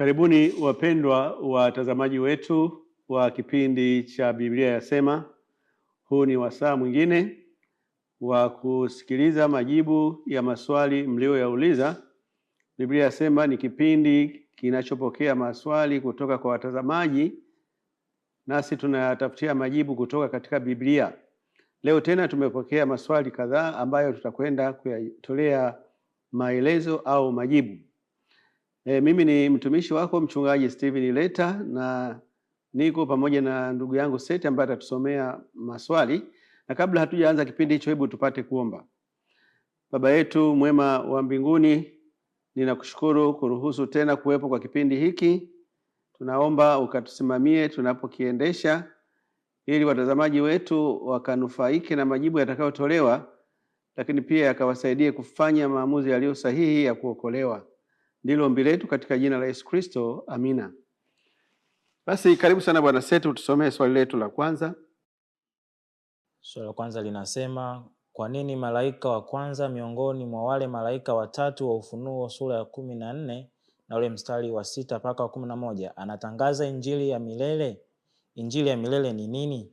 Karibuni wapendwa watazamaji wetu wa kipindi cha Biblia Yasema. Huu ni wasaa mwingine wa kusikiliza majibu ya maswali mlioyauliza. Biblia Yasema ni kipindi kinachopokea maswali kutoka kwa watazamaji, nasi tunayatafutia majibu kutoka katika Biblia. Leo tena tumepokea maswali kadhaa ambayo tutakwenda kuyatolea maelezo au majibu. Mimi ni mtumishi wako mchungaji Steven Leta, na niko pamoja na ndugu yangu Seth ambaye atatusomea maswali. Na kabla hatujaanza kipindi hicho, hebu tupate kuomba. Baba yetu mwema wa mbinguni, ninakushukuru kuruhusu tena kuwepo kwa kipindi hiki. Tunaomba ukatusimamie tunapokiendesha, ili watazamaji wetu wakanufaike na majibu yatakayotolewa, lakini pia yakawasaidie kufanya maamuzi yaliyo sahihi ya kuokolewa. Ndilo ombi letu katika jina la Yesu Kristo, amina. Basi karibu sana Bwana Seth, utusomee swali letu la kwanza. Swali la kwanza linasema, kwa nini malaika wa kwanza miongoni mwa wale malaika watatu wa Ufunuo sura ya 14 na ule mstari wa 6 mpaka wa 11 anatangaza injili ya milele? Injili ya milele ni nini?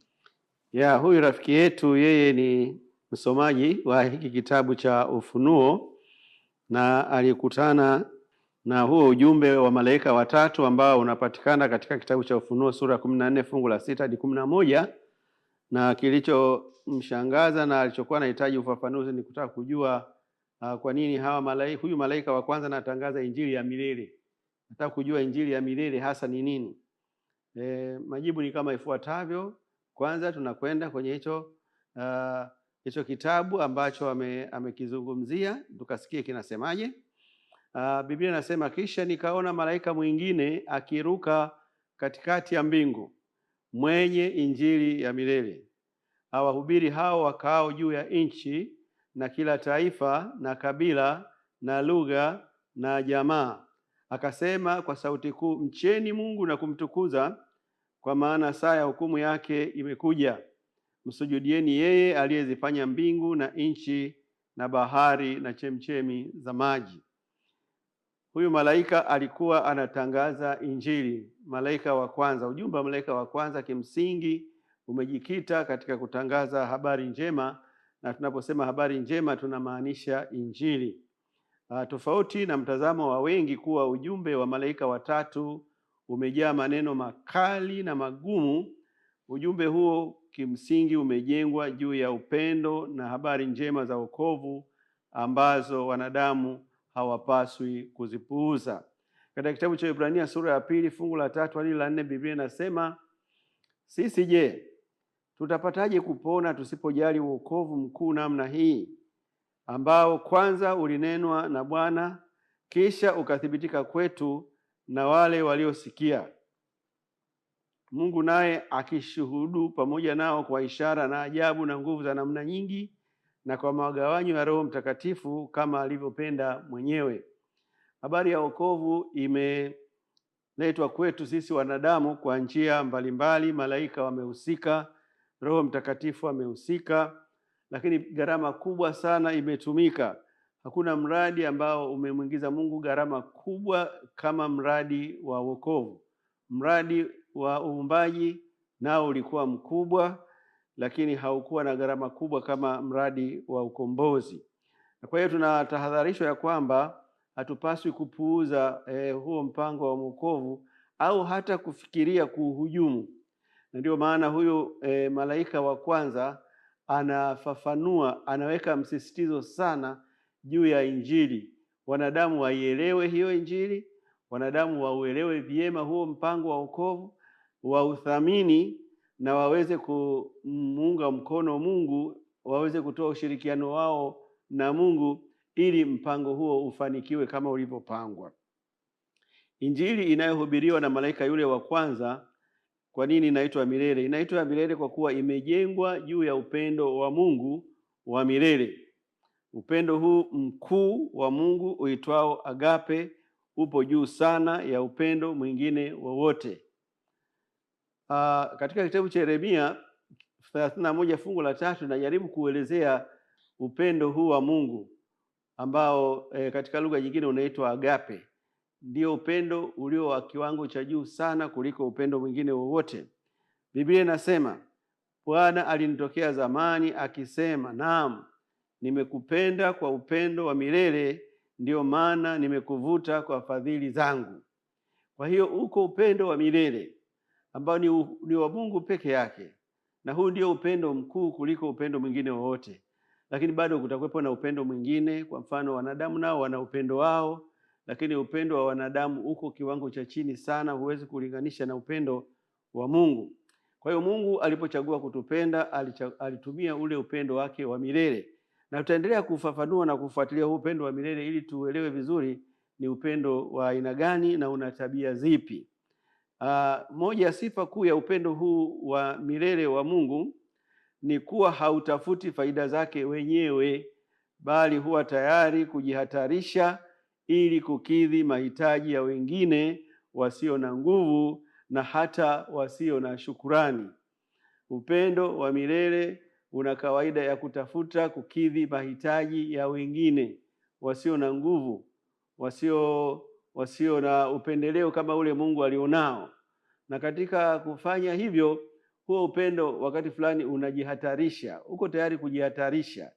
Huyu rafiki yetu yeye ni msomaji wa hiki kitabu cha Ufunuo, na alikutana na huo ujumbe wa malaika watatu ambao unapatikana katika kitabu cha Ufunuo sura 14 fungu la 6 hadi 11, na kilichomshangaza na alichokuwa anahitaji ufafanuzi ni kutaka kujua kwa nini huyu malaika wa kwanza anatangaza injili ya milele. Nataka kujua injili ya milele hasa ni nini. Majibu ni kama ifuatavyo. Kwanza tunakwenda kwenye hicho kitabu ambacho amekizungumzia, tukasikie kinasemaje. Biblia inasema, kisha nikaona malaika mwingine akiruka katikati ya mbingu, mwenye injili ya milele, awahubiri hao wakao juu ya nchi, na kila taifa na kabila na lugha na jamaa. Akasema kwa sauti kuu, mcheni Mungu na kumtukuza, kwa maana saa ya hukumu yake imekuja. Msujudieni yeye aliyezifanya mbingu na nchi na bahari na chemchemi za maji. Huyu malaika alikuwa anatangaza injili, malaika wa kwanza. Ujumbe wa malaika wa kwanza kimsingi umejikita katika kutangaza habari njema, na tunaposema habari njema tunamaanisha injili. Tofauti na mtazamo wa wengi kuwa ujumbe wa malaika watatu umejaa maneno makali na magumu, ujumbe huo kimsingi umejengwa juu ya upendo na habari njema za wokovu ambazo wanadamu hawapaswi kuzipuuza. Katika kitabu cha Ibrania sura ya 2 fungu la 3 hadi la 4, Biblia inasema, sisi je, tutapataje kupona tusipojali wokovu mkuu namna hii, ambao kwanza ulinenwa na Bwana, kisha ukathibitika kwetu na wale waliosikia, Mungu naye akishuhudu pamoja nao kwa ishara na ajabu na nguvu za namna nyingi, na kwa magawanyo ya Roho Mtakatifu kama alivyopenda mwenyewe. Habari ya wokovu imeletwa kwetu sisi wanadamu kwa njia mbalimbali. Malaika wamehusika, Roho Mtakatifu amehusika, lakini gharama kubwa sana imetumika. Hakuna mradi ambao umemwingiza Mungu gharama kubwa kama mradi wa wokovu. Mradi wa uumbaji nao ulikuwa mkubwa, lakini haukuwa na gharama kubwa kama mradi wa ukombozi. Na kwa hiyo tunatahadharishwa ya kwamba hatupaswi kupuuza huo mpango wa wokovu au hata kufikiria kuhujumu. Na ndio maana huyo malaika wa kwanza anafafanua, anaweka msisitizo sana juu ya injili. Wanadamu waielewe hiyo injili, wanadamu wauelewe vyema huo mpango wa wokovu, wauthamini na waweze kumuunga mkono Mungu, waweze kutoa ushirikiano wao na Mungu ili mpango huo ufanikiwe kama ulivyopangwa. Injili inayohubiriwa na malaika yule wa kwanza, kwa nini inaitwa milele? Inaitwa milele kwa kuwa imejengwa juu ya upendo wa Mungu wa milele. Upendo huu mkuu wa Mungu uitwao agape upo juu sana ya upendo mwingine wowote. Katika kitabu cha Yeremia 31 fungu la 3 najaribu kuelezea upendo huu wa Mungu ambao katika lugha nyingine unaitwa agape. ndio upendo ulio wa kiwango cha juu sana kuliko upendo mwingine wowote. Biblia inasema, Bwana alinitokea zamani akisema, naam, nimekupenda kwa upendo wa milele, ndio maana nimekuvuta kwa fadhili zangu. Kwa hiyo uko upendo wa milele ambao ni wa Mungu peke yake, na huu ndio upendo mkuu kuliko upendo mwingine wowote. Lakini bado kutakuwepo na upendo mwingine. Kwa mfano, wanadamu nao wana upendo wao, lakini upendo wa wanadamu uko kiwango cha chini sana, huwezi kulinganisha na upendo wa Mungu. Kwa hiyo Mungu alipochagua kutupenda, alitumia ule upendo wake wa milele. Na tutaendelea kufafanua na kufuatilia huu upendo wa milele ili tuelewe vizuri ni upendo wa aina gani na una tabia zipi. Moja ya sifa kuu ya upendo huu wa milele wa Mungu ni kuwa hautafuti faida zake wenyewe, bali huwa tayari kujihatarisha ili kukidhi mahitaji ya wengine wasio na nguvu na hata wasio na shukurani. Upendo wa milele una kawaida ya kutafuta kukidhi mahitaji ya wengine wasio na nguvu, wasio na upendeleo kama ule Mungu alionao. Na katika kufanya hivyo, huo upendo wakati fulani unajihatarisha, uko tayari kujihatarisha.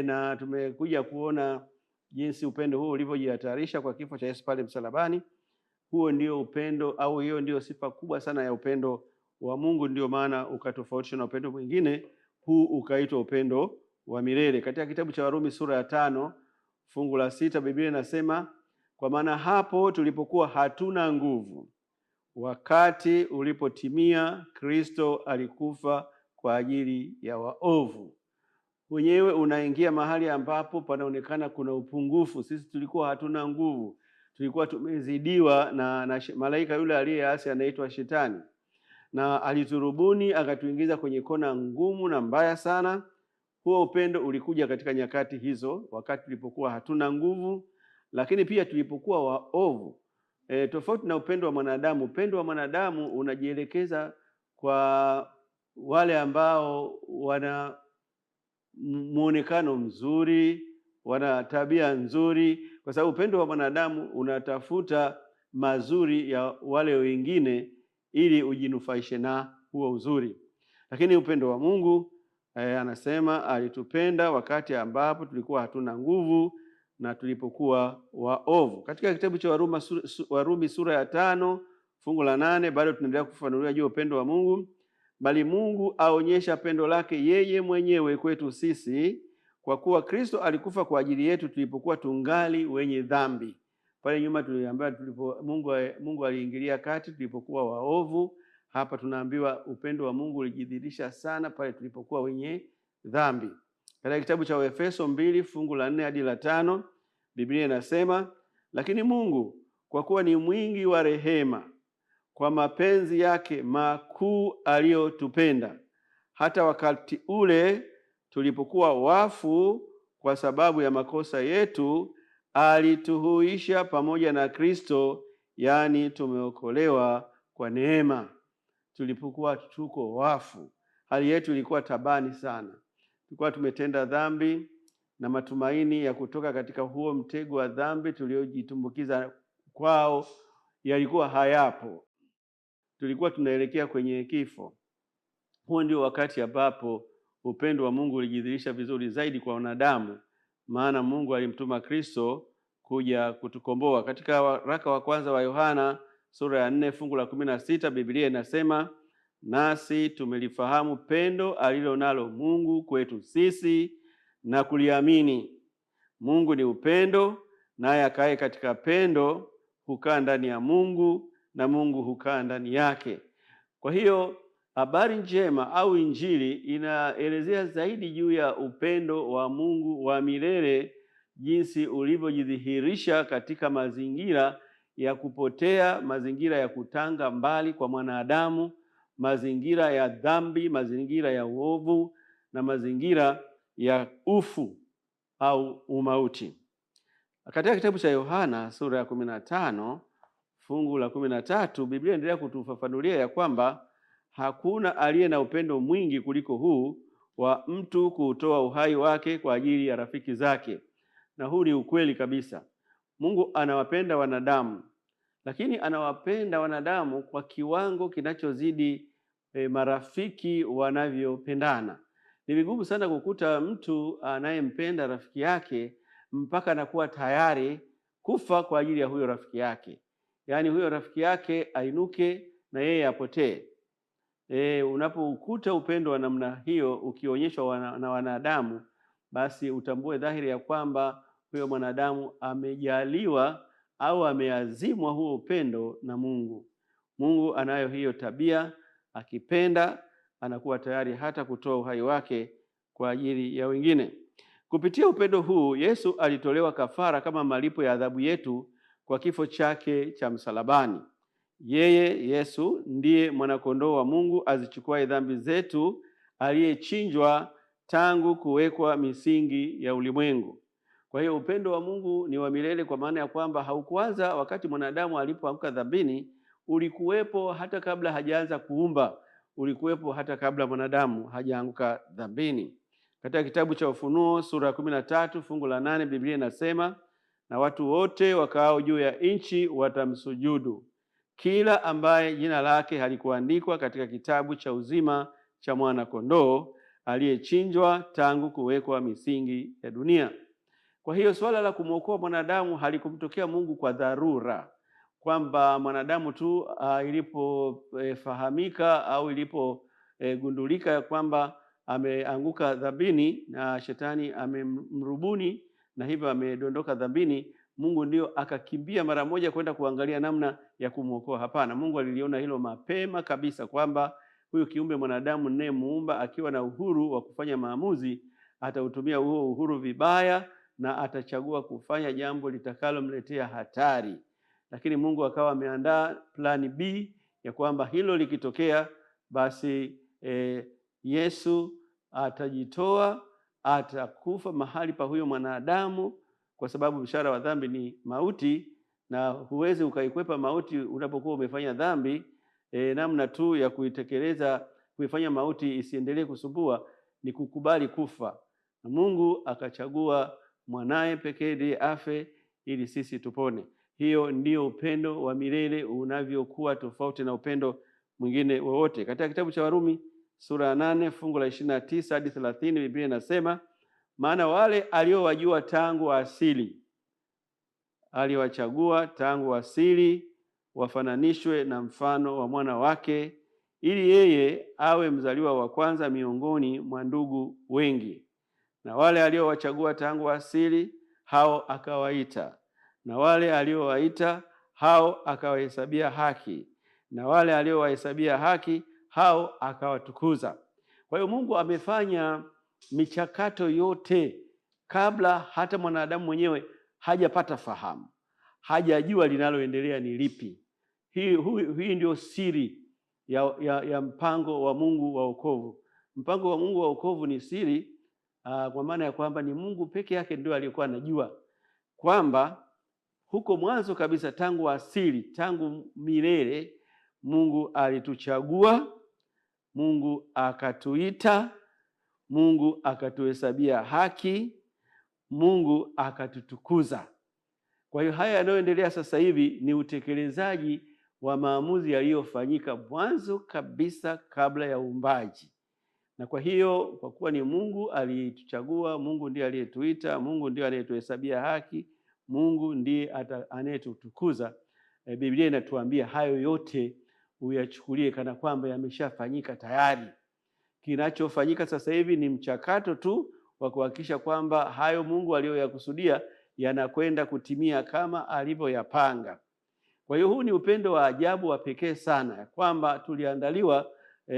Na tumekuja kuona jinsi upendo huo ulivyojihatarisha kwa kifo cha Yesu pale msalabani. Huo ndio upendo, au hiyo ndio sifa kubwa sana ya upendo wa Mungu, ndio maana ukatofautishwa na upendo mwingine. Huu ukaitwa upendo wa milele. Katika kitabu cha Warumi sura ya 5 fungu la 6 Biblia inasema, kwa maana hapo tulipokuwa hatuna nguvu, wakati ulipotimia, Kristo alikufa kwa ajili ya waovu. Mwenyewe unaingia mahali ambapo panaonekana kuna upungufu. Sisi tulikuwa hatuna nguvu, tulikuwa tumezidiwa na malaika yule aliyeasi anaitwa Shetani, na aliturubuni akatuingiza kwenye kona ngumu na mbaya sana. Huo upendo ulikuja katika nyakati hizo, wakati tulipokuwa hatuna nguvu, lakini pia tulipokuwa waovu. Tofauti na upendo wa mwanadamu. Upendo wa mwanadamu unajielekeza kwa wale ambao wana muonekano mzuri, wana tabia nzuri, kwa sababu upendo wa mwanadamu unatafuta mazuri ya wale wengine ili ujinufaishe na huo uzuri. Lakini upendo wa Mungu anasema alitupenda wakati ambapo tulikuwa hatuna nguvu na tulipokuwa waovu. Katika kitabu cha Warumi sura ya 5 fungu la 8 bado tunaendelea kufafanulia juu upendo wa Mungu. Bali Mungu aonyesha pendo lake yeye mwenyewe kwetu sisi, kwa kuwa Kristo alikufa kwa ajili yetu tulipokuwa tungali wenye dhambi. Pale nyuma tuliambiwa Mungu aliingilia kati tulipokuwa waovu. Hapa tunaambiwa upendo wa Mungu ulijidhihirisha sana pale tulipokuwa wenye dhambi. Katika kitabu cha Efeso 2 fungu la 4 hadi la 5 Biblia inasema, lakini Mungu kwa kuwa ni mwingi wa rehema, kwa mapenzi yake makuu aliyotupenda, hata wakati ule tulipokuwa wafu kwa sababu ya makosa yetu, alituhuisha pamoja na Kristo, yaani tumeokolewa kwa neema. Tulipokuwa tuko wafu, hali yetu ilikuwa tabani sana. Tulikuwa tumetenda dhambi na matumaini ya kutoka katika huo mtego wa dhambi tuliojitumbukiza kwao yalikuwa hayapo. Tulikuwa tunaelekea kwenye kifo. Huo ndio wakati ambapo upendo wa Mungu ulijidhihirisha vizuri zaidi kwa wanadamu, maana Mungu alimtuma Kristo kuja kutukomboa. Katika waraka wa kwanza wa Yohana sura ya 4 fungu la 16 Biblia inasema, nasi tumelifahamu pendo alilonalo Mungu kwetu sisi na kuliamini. Mungu ni upendo, naye akae katika pendo hukaa ndani ya Mungu na Mungu hukaa ndani yake. Kwa hiyo habari njema au Injili inaelezea zaidi juu ya upendo wa Mungu wa milele, jinsi ulivyojidhihirisha katika mazingira ya kupotea, mazingira ya kutanga mbali kwa mwanadamu, mazingira ya dhambi, mazingira ya uovu na mazingira ya ufu au umauti. Katika kitabu cha Yohana sura ya 15 fungu la 13 Biblia inaendelea kutufafanulia ya kwamba hakuna aliye na upendo mwingi kuliko huu wa mtu kutoa uhai wake kwa ajili ya rafiki zake. Na huu ni ukweli kabisa. Mungu anawapenda wanadamu, lakini anawapenda wanadamu kwa kiwango kinachozidi marafiki wanavyopendana. Ni vigumu sana kukuta mtu anayempenda rafiki yake mpaka anakuwa tayari kufa kwa ajili ya huyo rafiki yake, yaani huyo rafiki yake ainuke na yeye apotee. Unapokuta upendo wa namna hiyo ukionyeshwa na wanadamu, basi utambue dhahiri ya kwamba huyo mwanadamu amejaliwa au ameazimwa huo upendo na Mungu. Mungu anayo hiyo tabia, akipenda anakuwa tayari hata kutoa uhai wake kwa ajili ya wengine. Kupitia upendo huu, Yesu alitolewa kafara kama malipo ya adhabu yetu kwa kifo chake cha msalabani. Yeye Yesu ndiye mwanakondoo wa Mungu azichukuaye dhambi zetu, aliyechinjwa tangu kuwekwa misingi ya ulimwengu. Kwa hiyo upendo wa Mungu ni wa milele, kwa maana ya kwamba haukuanza wakati mwanadamu alipoanguka dhambini, ulikuwepo hata kabla hajaanza kuumba, ulikuwepo hata kabla mwanadamu hajaanguka dhambini. Katika kitabu cha Ufunuo sura 13 fungu la 8 Biblia inasema, na watu wote wakaao juu ya nchi watamsujudu, kila ambaye jina lake halikuandikwa katika kitabu cha uzima cha mwana kondoo aliyechinjwa tangu kuwekwa misingi ya dunia. Kwa hiyo swala la kumwokoa mwanadamu halikumtokea Mungu kwa dharura, kwamba mwanadamu tu ilipofahamika au ilipogundulika kwamba ameanguka dhambini na shetani amemrubuni na hivyo amedondoka dhambini, Mungu ndio akakimbia mara moja kwenda kuangalia namna ya kumwokoa. Hapana, Mungu aliliona hilo mapema kabisa kwamba huyu kiumbe mwanadamu ninayemuumba akiwa na uhuru wa kufanya maamuzi, atautumia huo uhuru vibaya na atachagua kufanya jambo litakalomletea hatari. Lakini Mungu akawa ameandaa plani B ya kwamba hilo likitokea, basi Yesu atajitoa, atakufa mahali pa huyo mwanadamu, kwa sababu mshahara wa dhambi ni mauti, na huwezi ukaikwepa mauti unapokuwa umefanya dhambi. Namna tu ya kuitekeleza, kuifanya mauti isiendelee kusumbua, ni kukubali kufa. Na Mungu akachagua mwanaye pekee ndiye afe ili sisi tupone. Hiyo ndio upendo wa milele unavyokuwa, tofauti na upendo mwingine wowote. Katika kitabu cha Warumi sura ya 8 fungu la 29 hadi 30 Biblia inasema, maana wale aliowajua tangu asili aliwachagua tangu asili wafananishwe na mfano wa mwana wake, ili yeye awe mzaliwa wa kwanza miongoni mwa ndugu wengi. Na wale aliowachagua tangu asili, hao akawaita, na wale aliowaita, hao akawahesabia haki, na wale aliowahesabia haki, hao akawatukuza. Kwa hiyo Mungu amefanya michakato yote kabla hata mwanadamu mwenyewe hajapata fahamu, hajajua linaloendelea ni lipi. Hii ndio siri ya mpango wa Mungu wa wokovu. Mpango wa Mungu wa wokovu ni siri, kwa maana ya kwamba ni Mungu peke yake ndio aliyekuwa anajua kwamba huko mwanzo kabisa, tangu asili, tangu milele, Mungu alituchagua, Mungu akatuita, Mungu akatuhesabia haki, Mungu akatutukuza. Kwa hiyo haya yanayoendelea sasa hivi ni utekelezaji wa maamuzi yaliyofanyika mwanzo kabisa kabla ya uumbaji. Na kwa hiyo, kwa kuwa ni Mungu alituchagua, Mungu ndiye aliyetuita, Mungu ndiye anayetuhesabia haki, Mungu ndiye anayetutukuza, Biblia inatuambia hayo yote uyachukulie kana kwamba yameshafanyika tayari. Kinachofanyika sasa hivi ni mchakato tu wa kuhakikisha kwamba hayo Mungu aliyoyakusudia yanakwenda kutimia kama alivyoyapanga. Kwa hiyo huu ni upendo wa ajabu wa pekee sana, ya kwamba tuliandaliwa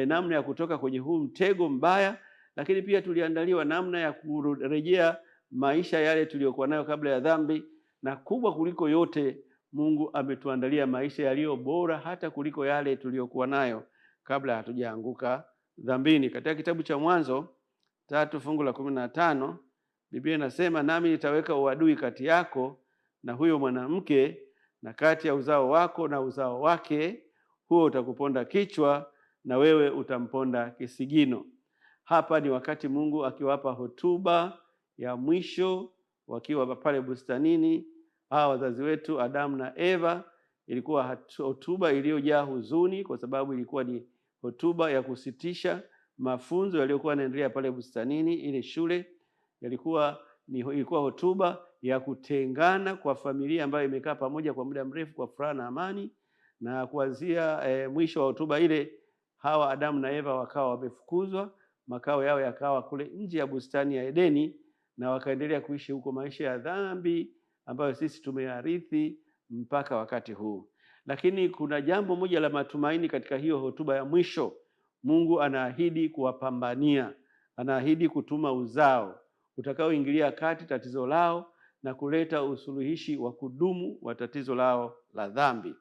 namna ya kutoka kwenye huu mtego mbaya, lakini pia tuliandaliwa namna ya kurejea maisha yale tuliyokuwa nayo kabla ya dhambi, na kubwa kuliko yote, Mungu ametuandalia maisha yaliyo bora hata kuliko yale tuliyokuwa nayo kabla hatujaanguka dhambini. Katika kitabu cha Mwanzo 3 fungu la 15 Biblia inasema, nami nitaweka uadui kati yako na huyo mwanamke, na kati ya uzao wako na uzao wake, huo utakuponda kichwa na wewe utamponda kisigino. Hapa ni wakati Mungu akiwapa hotuba ya mwisho wakiwa pale bustanini, hawa wazazi wetu Adamu na Eva. Ilikuwa hotuba iliyojaa huzuni, kwa sababu ilikuwa ni hotuba ya kusitisha mafunzo yaliyokuwa yanaendelea pale bustanini. Ile shule ilikuwa hotuba ya kutengana kwa familia ambayo imekaa pamoja kwa muda mrefu kwa furaha na amani. Na kuanzia mwisho wa hotuba ile, hawa Adamu na Eva wakawa wamefukuzwa, makao yao yakawa kule nje ya bustani ya Edeni, na wakaendelea kuishi huko maisha ya dhambi ambayo sisi tumeyarithi mpaka wakati huu. Lakini kuna jambo moja la matumaini katika hiyo hotuba ya mwisho. Mungu anaahidi kuwapambania, anaahidi kutuma uzao utakaoingilia kati tatizo lao na kuleta usuluhishi wa kudumu wa tatizo lao la dhambi.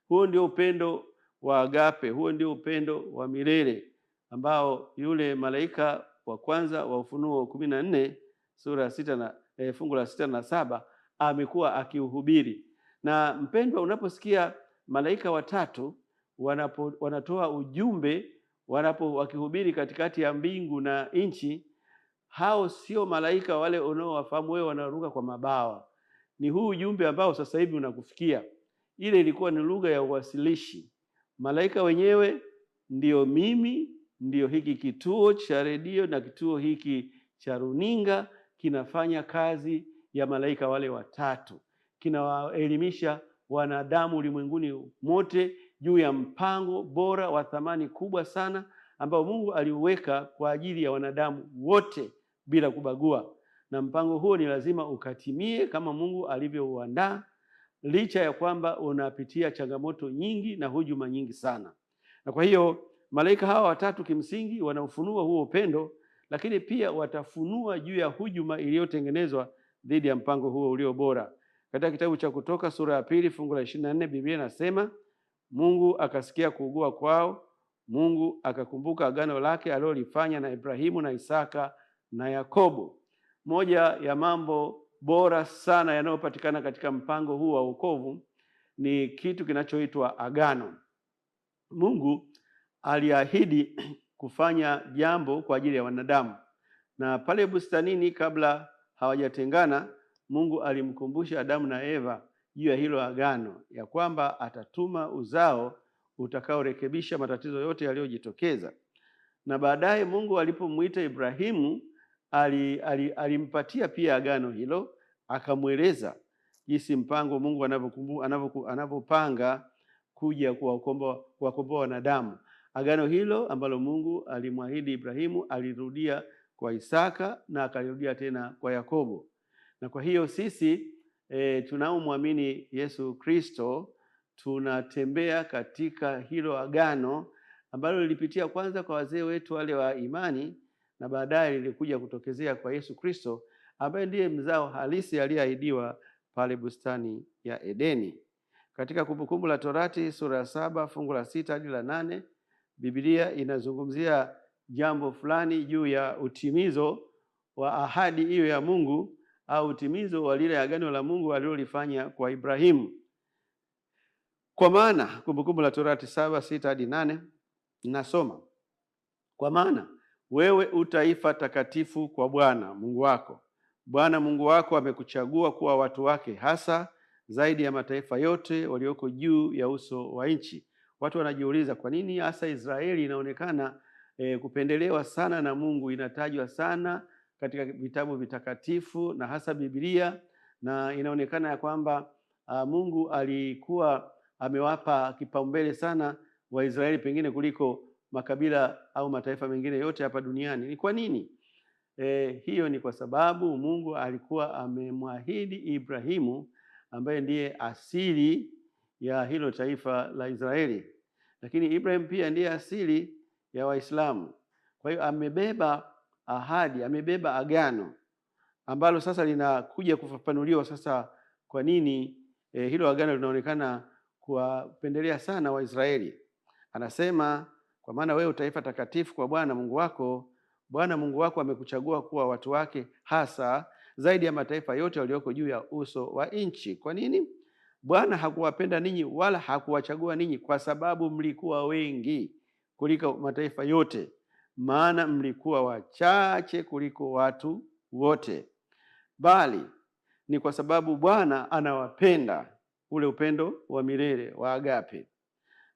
Huo ndio upendo wa agape, huo ndio upendo wa milele ambao yule malaika wa kwanza wa Ufunuo 14 sura 6 na fungu la 6 na 7 amekuwa akiuhubiri. Na mpendwa, unaposikia malaika watatu wanatoa ujumbe, wakihubiri katikati ya mbingu na nchi, hao sio malaika wale unaowafahamu wewe wanaruka kwa mabawa. Ni huu ujumbe ambao sasa hivi unakufikia. Ile ilikuwa ni lugha ya uwasilishi. Malaika wenyewe ndio mimi, ndio hiki kituo cha redio na kituo hiki cha runinga kinafanya kazi ya malaika wale watatu. Kinawaelimisha wanadamu ulimwenguni mote juu ya mpango bora wa thamani kubwa sana ambao Mungu aliuweka kwa ajili ya wanadamu wote bila kubagua. Na mpango huo ni lazima ukatimie kama Mungu alivyouandaa, licha ya kwamba unapitia changamoto nyingi na hujuma nyingi sana. Na kwa hiyo malaika hawa watatu kimsingi wanaufunua huo upendo, lakini pia watafunua juu ya hujuma iliyotengenezwa dhidi ya mpango huo ulio bora. Katika kitabu cha Kutoka sura ya 2 fungu la 24, Biblia inasema, Mungu akasikia kuugua kwao, Mungu akakumbuka agano lake alilolifanya na Ibrahimu na Isaka na Yakobo. Moja ya mambo bora sana yanayopatikana katika mpango huu wa wokovu ni kitu kinachoitwa agano. Mungu aliahidi kufanya jambo kwa ajili ya wanadamu, na pale bustanini kabla hawajatengana, Mungu alimkumbusha Adamu na Eva juu ya hilo agano, ya kwamba atatuma uzao utakaorekebisha matatizo yote yaliyojitokeza. Na baadaye Mungu alipomuita Ibrahimu alimpatia pia agano hilo, akamweleza jinsi mpango Mungu anavyopanga kuja kuwakomboa wanadamu. Agano hilo ambalo Mungu alimwahidi Ibrahimu alirudia kwa Isaka na akalirudia tena kwa Yakobo. Na kwa hiyo sisi tunaomwamini Yesu Kristo tunatembea katika hilo agano ambalo lilipitia kwanza kwa wazee wetu wale wa imani, na baadaye lilikuja kutokezea kwa Yesu Kristo ambaye ndiye mzao halisi aliyeahidiwa pale bustani ya Edeni. Katika Kumbukumbu la Torati sura ya 7 fungu la 6 hadi la 8, Biblia inazungumzia jambo fulani juu ya utimizo wa ahadi hiyo ya Mungu, au utimizo wa lile agano la Mungu alilolifanya kwa Ibrahimu. Kwa maana Kumbukumbu la Torati 7:6 hadi 8 nasoma, kwa maana wewe utaifa takatifu kwa Bwana Mungu wako. Bwana Mungu wako amekuchagua kuwa watu wake hasa zaidi ya mataifa yote walioko juu ya uso wa nchi. Watu wanajiuliza kwa nini hasa Israeli inaonekana kupendelewa sana na Mungu, inatajwa sana katika vitabu vitakatifu na hasa Biblia, na inaonekana ya kwamba Mungu alikuwa amewapa kipaumbele sana Waisraeli pengine kuliko makabila au mataifa mengine yote hapa duniani. Ni kwa nini? Hiyo ni kwa sababu Mungu alikuwa amemwahidi Ibrahimu ambaye ndiye asili ya hilo taifa la Israeli. Lakini Ibrahim pia ndiye asili ya Waislamu. Kwa hiyo amebeba ahadi, amebeba agano ambalo sasa linakuja kufafanuliwa sasa kwa nini hilo agano linaonekana kuwapendelea sana Waisraeli. Anasema, kwa maana wewe utaifa takatifu kwa Bwana Mungu wako. Bwana Mungu wako amekuchagua kuwa watu wake hasa zaidi ya mataifa yote walioko juu ya uso wa nchi. Kwa nini? Bwana hakuwapenda ninyi wala hakuwachagua ninyi kwa sababu mlikuwa wengi kuliko mataifa yote, maana mlikuwa wachache kuliko watu wote, bali ni kwa sababu Bwana anawapenda, ule upendo wa milele wa agape,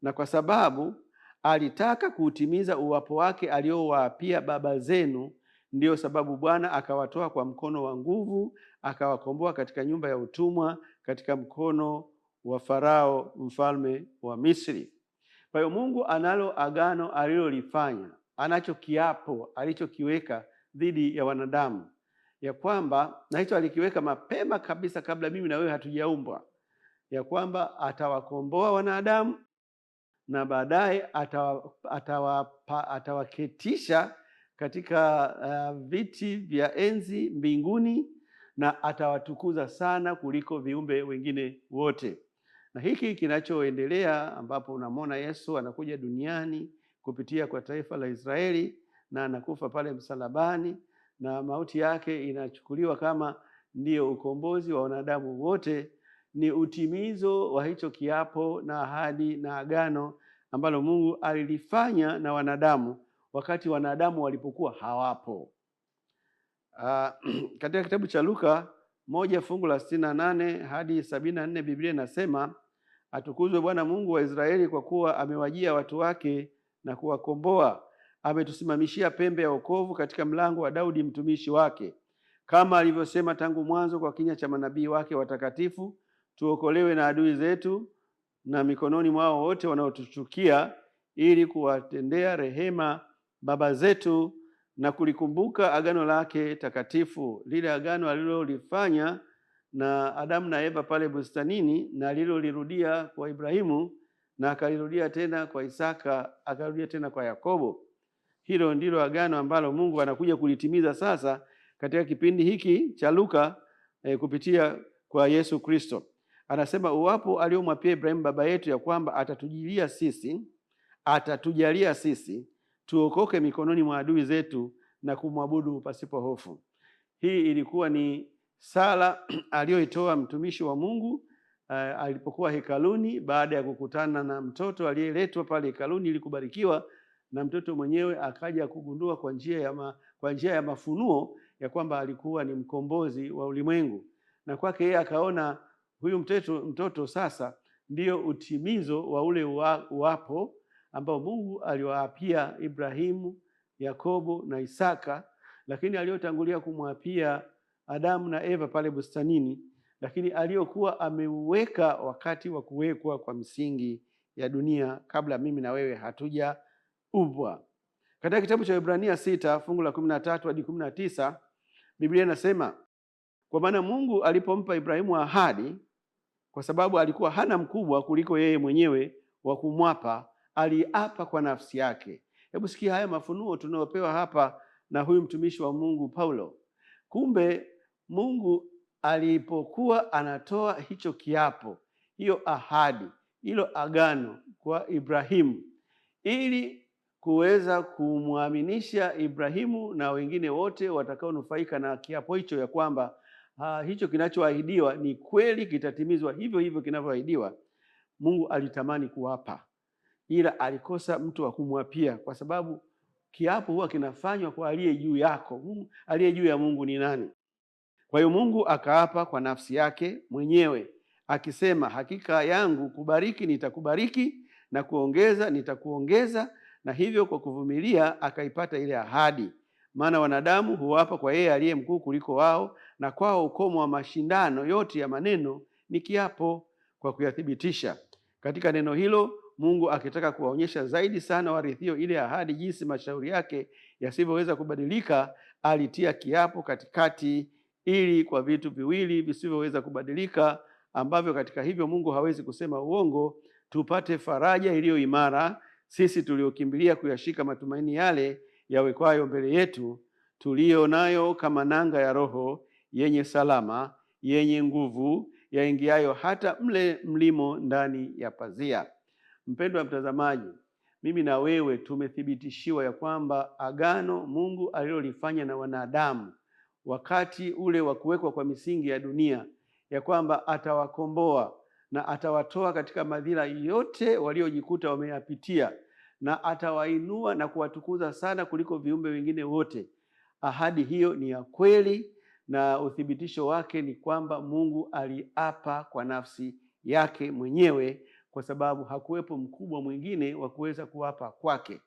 na kwa sababu alitaka kuutimiza uwapo wake aliowaapia baba zenu, ndiyo sababu Bwana akawatoa kwa mkono wa nguvu, akawakomboa katika nyumba ya utumwa, katika mkono wa Farao mfalme wa Misri. Kwa hiyo Mungu analo agano alilolifanya, anacho kiapo alichokiweka dhidi ya wanadamu, ya kwamba, na hicho alikiweka mapema kabisa kabla mimi na wewe hatujaumbwa, ya kwamba atawakomboa wanadamu na baadaye atawaketisha katika viti vya enzi mbinguni, na atawatukuza sana kuliko viumbe wengine wote. Na hiki kinachoendelea, ambapo unamwona Yesu anakuja duniani kupitia kwa taifa la Israeli, na anakufa pale msalabani, na mauti yake inachukuliwa kama ndiyo ukombozi wa wanadamu wote, ni utimizo wa hicho kiapo na ahadi na agano ambalo Mungu alilifanya na wanadamu wakati wanadamu walipokuwa hawapo. Katika kitabu cha Luka 1:68 hadi 74 Biblia inasema, atukuzwe Bwana Mungu wa Israeli, kwa kuwa amewajia watu wake na kuwakomboa. Ametusimamishia pembe ya wokovu katika mlango wa Daudi mtumishi wake, kama alivyosema tangu mwanzo kwa kinywa cha manabii wake watakatifu, tuokolewe na adui zetu na mikononi mwao wote wanaotuchukia, ili kuwatendea rehema baba zetu na kulikumbuka agano lake takatifu, lile agano alilolifanya na Adamu na Eva pale bustanini, na alilolirudia kwa Ibrahimu, na akalirudia tena kwa Isaka, akarudia tena kwa Yakobo. Hilo ndilo agano ambalo Mungu anakuja kulitimiza sasa katika kipindi hiki cha Luka kupitia kwa Yesu Kristo. Anasema uwapo aliomwapia Ibrahimu baba yetu, ya kwamba atatujalia sisi tuokoke mikononi mwa adui zetu na kumwabudu pasipo hofu. Hii ilikuwa ni sala aliyoitoa mtumishi wa Mungu alipokuwa hekaluni, baada ya kukutana na mtoto aliyeletwa pale hekaluni ili kubarikiwa, na mtoto mwenyewe akaja kugundua kwa njia ya mafunuo ya kwamba alikuwa ni mkombozi wa ulimwengu, na kwake yeye akaona huyu mtoto sasa ndiyo utimizo wa ule uwapo ambao Mungu aliwaapia Ibrahimu, Yakobo na Isaka, lakini aliyotangulia kumwapia Adamu na Eva pale bustanini, lakini aliyokuwa ameuweka wakati wa kuwekwa kwa misingi ya dunia, kabla mimi na wewe hatujaumbwa. Katika kitabu cha Waebrania 6 fungu la 13 hadi 19 Biblia inasema, kwa maana Mungu alipompa Ibrahimu ahadi, kwa sababu alikuwa hana mkubwa kuliko yeye mwenyewe wa kumwapa, aliapa kwa nafsi yake. Hebu sikia haya mafunuo tunayopewa hapa na huyu mtumishi wa Mungu Paulo. Kumbe Mungu alipokuwa anatoa hicho kiapo, hiyo ahadi, hilo agano kwa Ibrahimu, ili kuweza kumwaminisha Ibrahimu na wengine wote watakaonufaika na kiapo hicho, ya kwamba hicho kinachoahidiwa ni kweli kitatimizwa hivyo hivyo kinavyoahidiwa. Mungu alitamani kuwapa, ila alikosa mtu wa kumwapia, kwa sababu kiapo huwa kinafanywa kwa aliye juu yako. Aliye juu ya Mungu ni nani? Kwa hiyo Mungu akaapa kwa nafsi yake mwenyewe akisema, hakika yangu kubariki nitakubariki, na kuongeza nitakuongeza. Na hivyo kwa kuvumilia akaipata ile ahadi. Maana wanadamu huwapa kwa yeye aliye mkuu kuliko wao, na kwao ukomo wa mashindano yote ya maneno ni kiapo, kwa kuyathibitisha katika neno hilo. Mungu akitaka kuwaonyesha zaidi sana warithio ile ahadi jinsi mashauri yake yasivyoweza kubadilika, alitia kiapo katikati, ili kwa vitu viwili visivyoweza kubadilika, ambavyo katika hivyo Mungu hawezi kusema uongo, tupate faraja iliyo imara, sisi tuliokimbilia kuyashika matumaini yale yawekwayo mbele yetu, tulio nayo kama nanga ya roho, yenye salama, yenye nguvu, yaingiayo hata mle mlimo ndani ya pazia. Mpendwa mtazamaji, mimi na wewe tumethibitishiwa ya kwamba agano Mungu alilolifanya na wanadamu wakati ule wa kuwekwa kwa misingi ya dunia, ya kwamba atawakomboa na atawatoa katika madhila yote waliojikuta wameyapitia, na atawainua na kuwatukuza sana kuliko viumbe wengine wote. Ahadi hiyo ni ya kweli, na uthibitisho wake ni kwamba Mungu aliapa kwa nafsi yake mwenyewe, kwa sababu hakuwepo mkubwa mwingine wa kuweza kuapa kwake.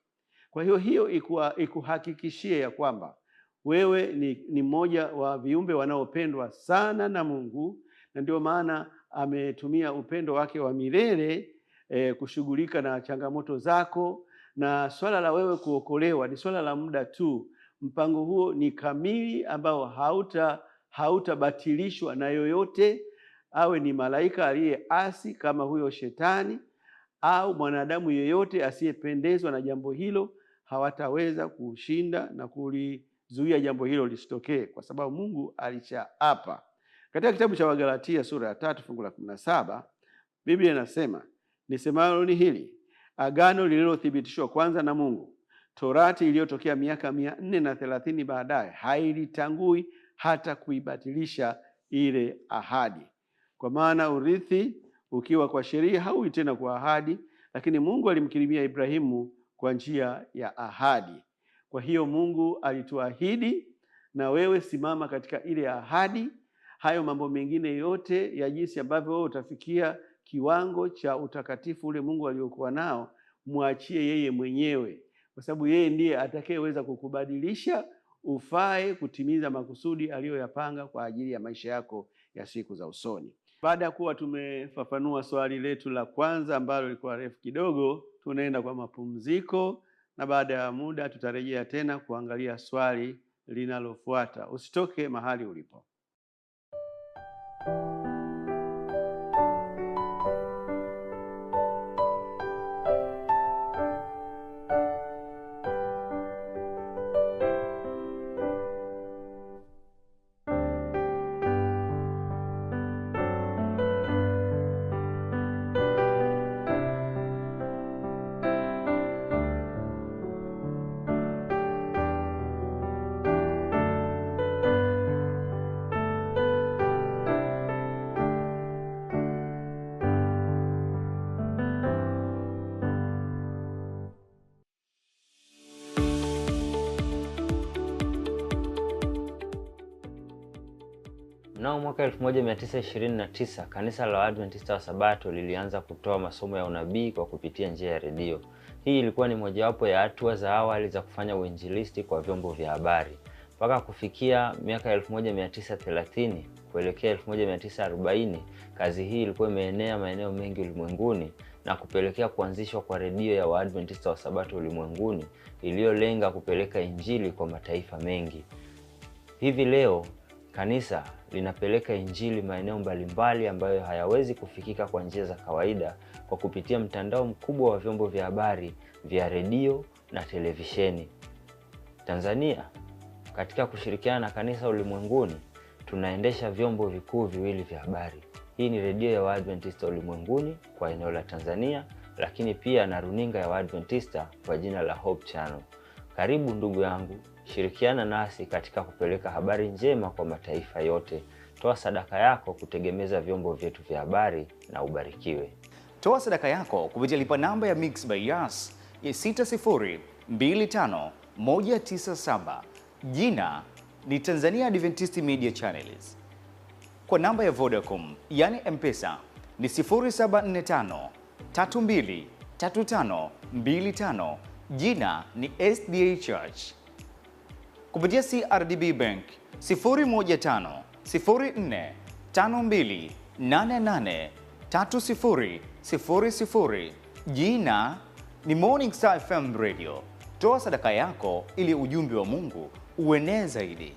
Kwa hiyo ikuhakikishie ya kwamba wewe ni mmoja wa viumbe wanaopendwa sana na Mungu, na ndio maana ametumia upendo wake wa milele kushughulika na changamoto zako, na swala la wewe kuokolewa ni swala la muda tu. Mpango huo ni kamili ambao hautabatilishwa na yoyote, awe ni malaika aliyeasi kama huyo shetani au mwanadamu yeyote asiyependezwa na jambo hilo. Hawataweza kushinda na kulizuia jambo hilo lisitokee, kwa sababu Mungu alishaapa. Katika kitabu cha Wagalatia sura ya 3 fungu la 17, Biblia inasema, nisemalo ni hili, agano lililothibitishwa kwanza na Mungu, Torati iliyotokea miaka 430 baadaye, hailitangui hata kuibatilisha ile ahadi. Kwa maana urithi ukiwa kwa sheria hauwi tena kwa ahadi, lakini Mungu alimkirimia Ibrahimu kwa njia ya ahadi. Kwa hiyo Mungu alituahidi, na wewe simama katika ile ahadi. Hayo mambo mengine yote ya jinsi ambavyo wewe utafikia kiwango cha utakatifu ule Mungu aliyokuwa nao, muachie yeye mwenyewe, kwa sababu yeye ndiye atakayeweza kukubadilisha ufae kutimiza makusudi aliyoyapanga kwa ajili ya maisha yako ya siku za usoni. Baada ya kuwa tumefafanua swali letu la kwanza ambalo lilikuwa refu kidogo, tunaenda kwa mapumziko, na baada ya muda tutarejea tena kuangalia swali linalofuata. Usitoke mahali ulipo. Mnamo mwaka 1929 kanisa la Waadventista wa Sabato lilianza kutoa masomo ya unabii kwa kupitia njia ya redio. Hii ilikuwa ni mojawapo ya hatua za awali za kufanya uinjilisti kwa vyombo vya habari. Mpaka kufikia miaka 1930 kuelekea 1940, kazi hii ilikuwa imeenea maeneo mengi ulimwenguni na kupelekea kuanzishwa kwa redio ya Waadventista wa Sabato ulimwenguni iliyolenga kupeleka injili kwa mataifa mengi. Hivi leo kanisa linapeleka injili maeneo mbalimbali ambayo hayawezi kufikika kwa njia za kawaida kwa kupitia mtandao mkubwa wa vyombo vya habari vya redio na televisheni. Tanzania, katika kushirikiana na kanisa ulimwenguni, tunaendesha vyombo vikuu viwili vya habari. Hii ni redio ya Waadventista ulimwenguni kwa eneo la Tanzania, lakini pia na runinga ya Waadventista kwa jina la Hope Channel. Karibu ndugu yangu, shirikiana nasi katika kupeleka habari njema kwa mataifa yote. Toa sadaka yako kutegemeza vyombo vyetu vya habari na ubarikiwe. Toa sadaka yako kupitia lipa namba ya Mixx by Yas ya 6025197. Jina ni Tanzania Adventist Media Channels. Kwa namba ya Vodacom yani M-Pesa ni 0745 323525. Jina ni SDA Church. Kupitia CRDB Bank 0150452883000. Jina ni Morning Star FM Radio. Toa sadaka yako ili ujumbe wa Mungu uenee zaidi.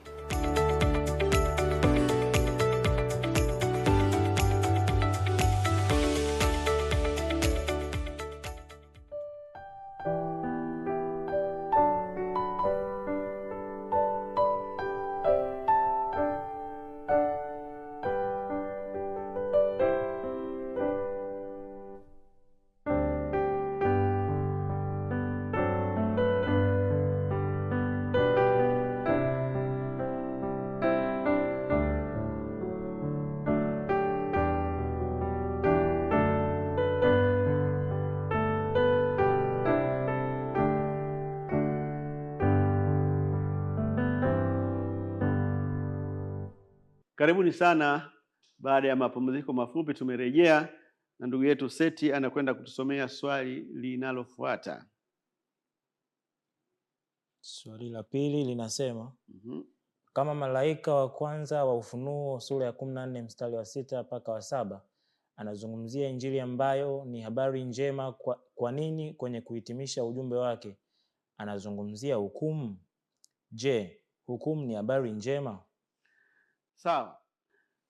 Karibuni sana. Baada ya mapumziko mafupi tumerejea na ndugu yetu Seti anakwenda kutusomea swali linalofuata. Swali la pili linasema kama malaika wa kwanza wa Ufunuo sura ya 14 mstari wa 6 mpaka wa 7 anazungumzia injili ambayo ni habari njema, kwa nini kwenye kuhitimisha ujumbe wake anazungumzia hukumu? Je, hukumu ni habari njema? Sawa.